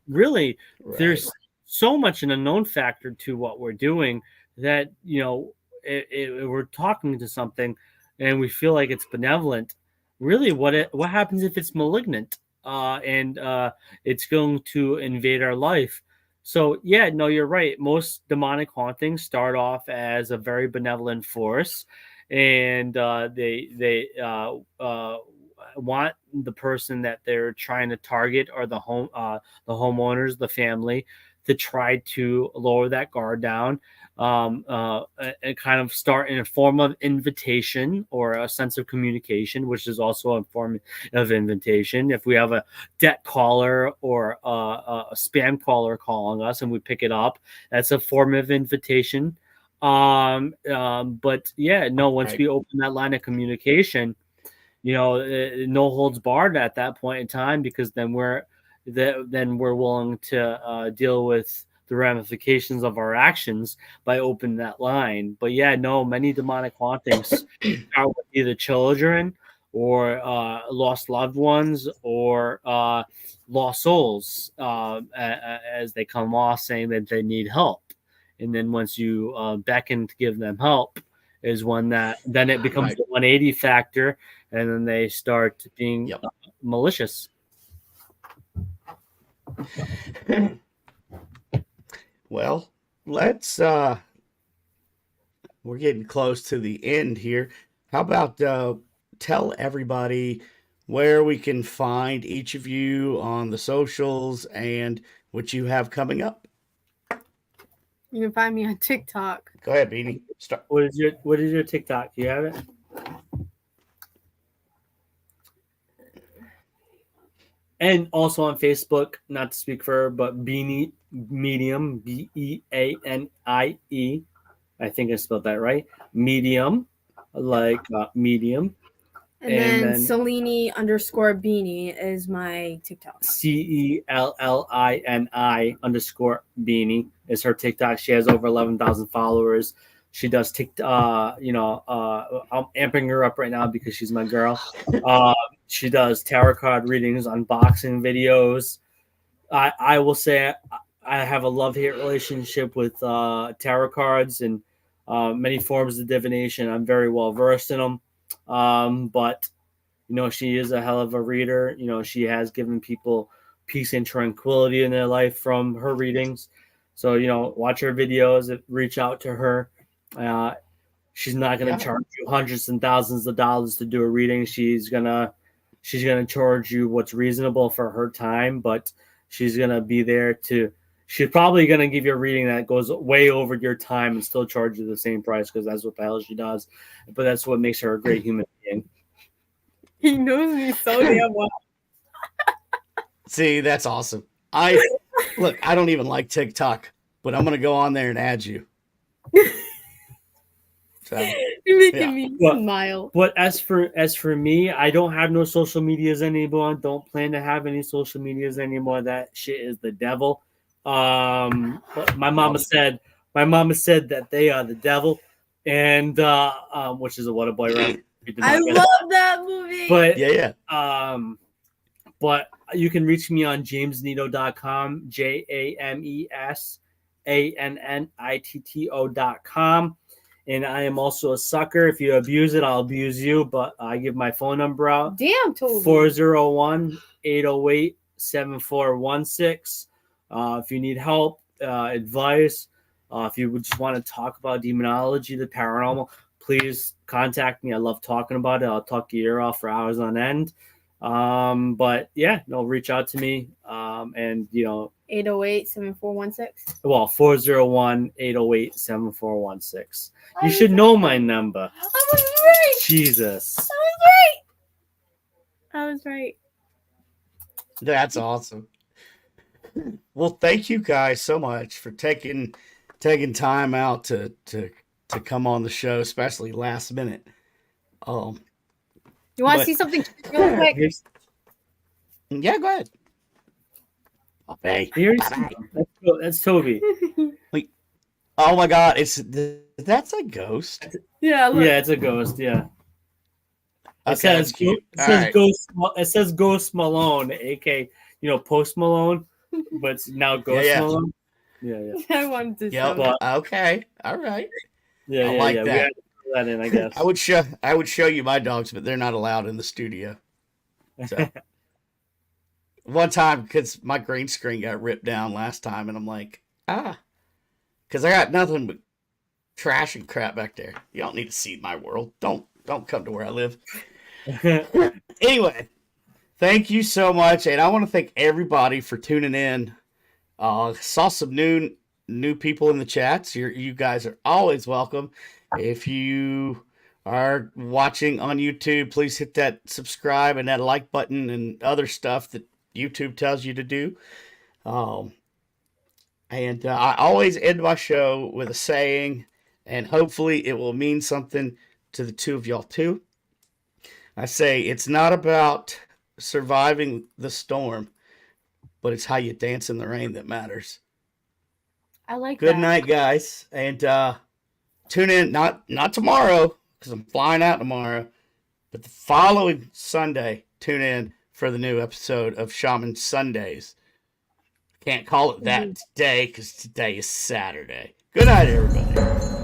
really there's so much an unknown factor to what we're doing, that, you know, we're talking to something and we feel like it's benevolent. Really, what happens if it's malignant, and it's going to invade our life? So yeah, no, you're right. Most demonic hauntings start off as a very benevolent force, and they want the person that they're trying to target, or the homeowners, the family, to try to lower that guard down, and kind of start in a form of invitation or a sense of communication, which is also a form of invitation. If we have a debt caller or a spam caller calling us and we pick it up, that's a form of invitation. But yeah, no, once Right. we open that line of communication, no holds barred at that point in time, because then we're willing to deal with the ramifications of our actions by opening that line. But yeah, no, many demonic hauntings are with either children or lost loved ones or lost souls, as they come off saying that they need help. And then once you beckon to give them help, is when then it becomes Right. the 180 factor, and then they start being Yep. malicious. Well, let's we're getting close to the end here. How about tell everybody where we can find each of you on the socials and what you have coming up? You can find me on TikTok. Go ahead, Beanie. Start. What is your TikTok? You have it? And also on Facebook, not to speak for her, but Beanie Medium, Beanie. I think I spelled that right. Medium, like medium. And And then then Celini_Beanie is my TikTok. CELLINI_Beanie is her TikTok. She has over 11,000 followers. She does TikTok. I'm amping her up right now because she's my girl. She does tarot card readings, unboxing videos. I will say I have a love-hate relationship with tarot cards and many forms of divination. I'm very well versed in them. But she is a hell of a reader. She has given people peace and tranquility in their life from her readings. So, watch her videos, reach out to her. She's not going to charge you hundreds and thousands of dollars to do a reading. She's going to charge you what's reasonable for her time, but she's going to be there she's probably going to give you a reading that goes way over your time and still charge you the same price, because that's what the hell she does. But that's what makes her a great human being. He knows me so damn well. See, that's awesome. I don't even like TikTok, but I'm gonna go on there and add you. So, You're making me smile. But as for me, I don't have no social medias anymore. Don't plan to have any social medias anymore. That shit is the devil. But my mama said that they are the devil, and which is a What a Boy reference. I love that movie. But yeah. But you can reach me on jamesannitto.com, JamesAnnitto.com. And I am also a sucker. If you abuse it, I'll abuse you. But I give my phone number out. Damn, Toby. 401-808-7416. If you need help, advice, if you just want to talk about demonology, the paranormal, please contact me. I love talking about it. I'll talk your ear off for hours on end. But yeah, reach out to me. And 808-7416. Well, 401-808-7416. You should know my number. I was right. Jesus. I was right. That's awesome. Well, thank you guys so much for taking time out to come on the show, especially last minute. You want to see something real quick? Yeah, go ahead. Okay. That's Toby. Oh my God, that's a ghost. Yeah, look. Yeah, it's a ghost. Yeah. It says Ghost Malone, aka Post Malone, but it's now Ghost Malone. Yeah. I wanted to. Yeah. Okay. All right. Yeah. I like that. We had to put that in, I guess. I would show you my dogs, but they're not allowed in the studio. So one time, because my green screen got ripped down last time, and I'm like, because I got nothing but trash and crap back there. You don't need to see my world. Don't come to where I live. Anyway, thank you so much, and I want to thank everybody for tuning in. Saw some new people in the chats. You guys are always welcome. If you are watching on YouTube, please hit that subscribe and that like button and other stuff that YouTube tells you to do. And I always end my show with a saying, and hopefully it will mean something to the two of y'all too. I say it's not about surviving the storm, but it's how you dance in the rain that matters. I like Good that. night, guys, and tune in not tomorrow because I'm flying out tomorrow, but the following Sunday. Tune in for the new episode of Shaman Sundays. Can't call it that today because today is Saturday. Good night, everybody.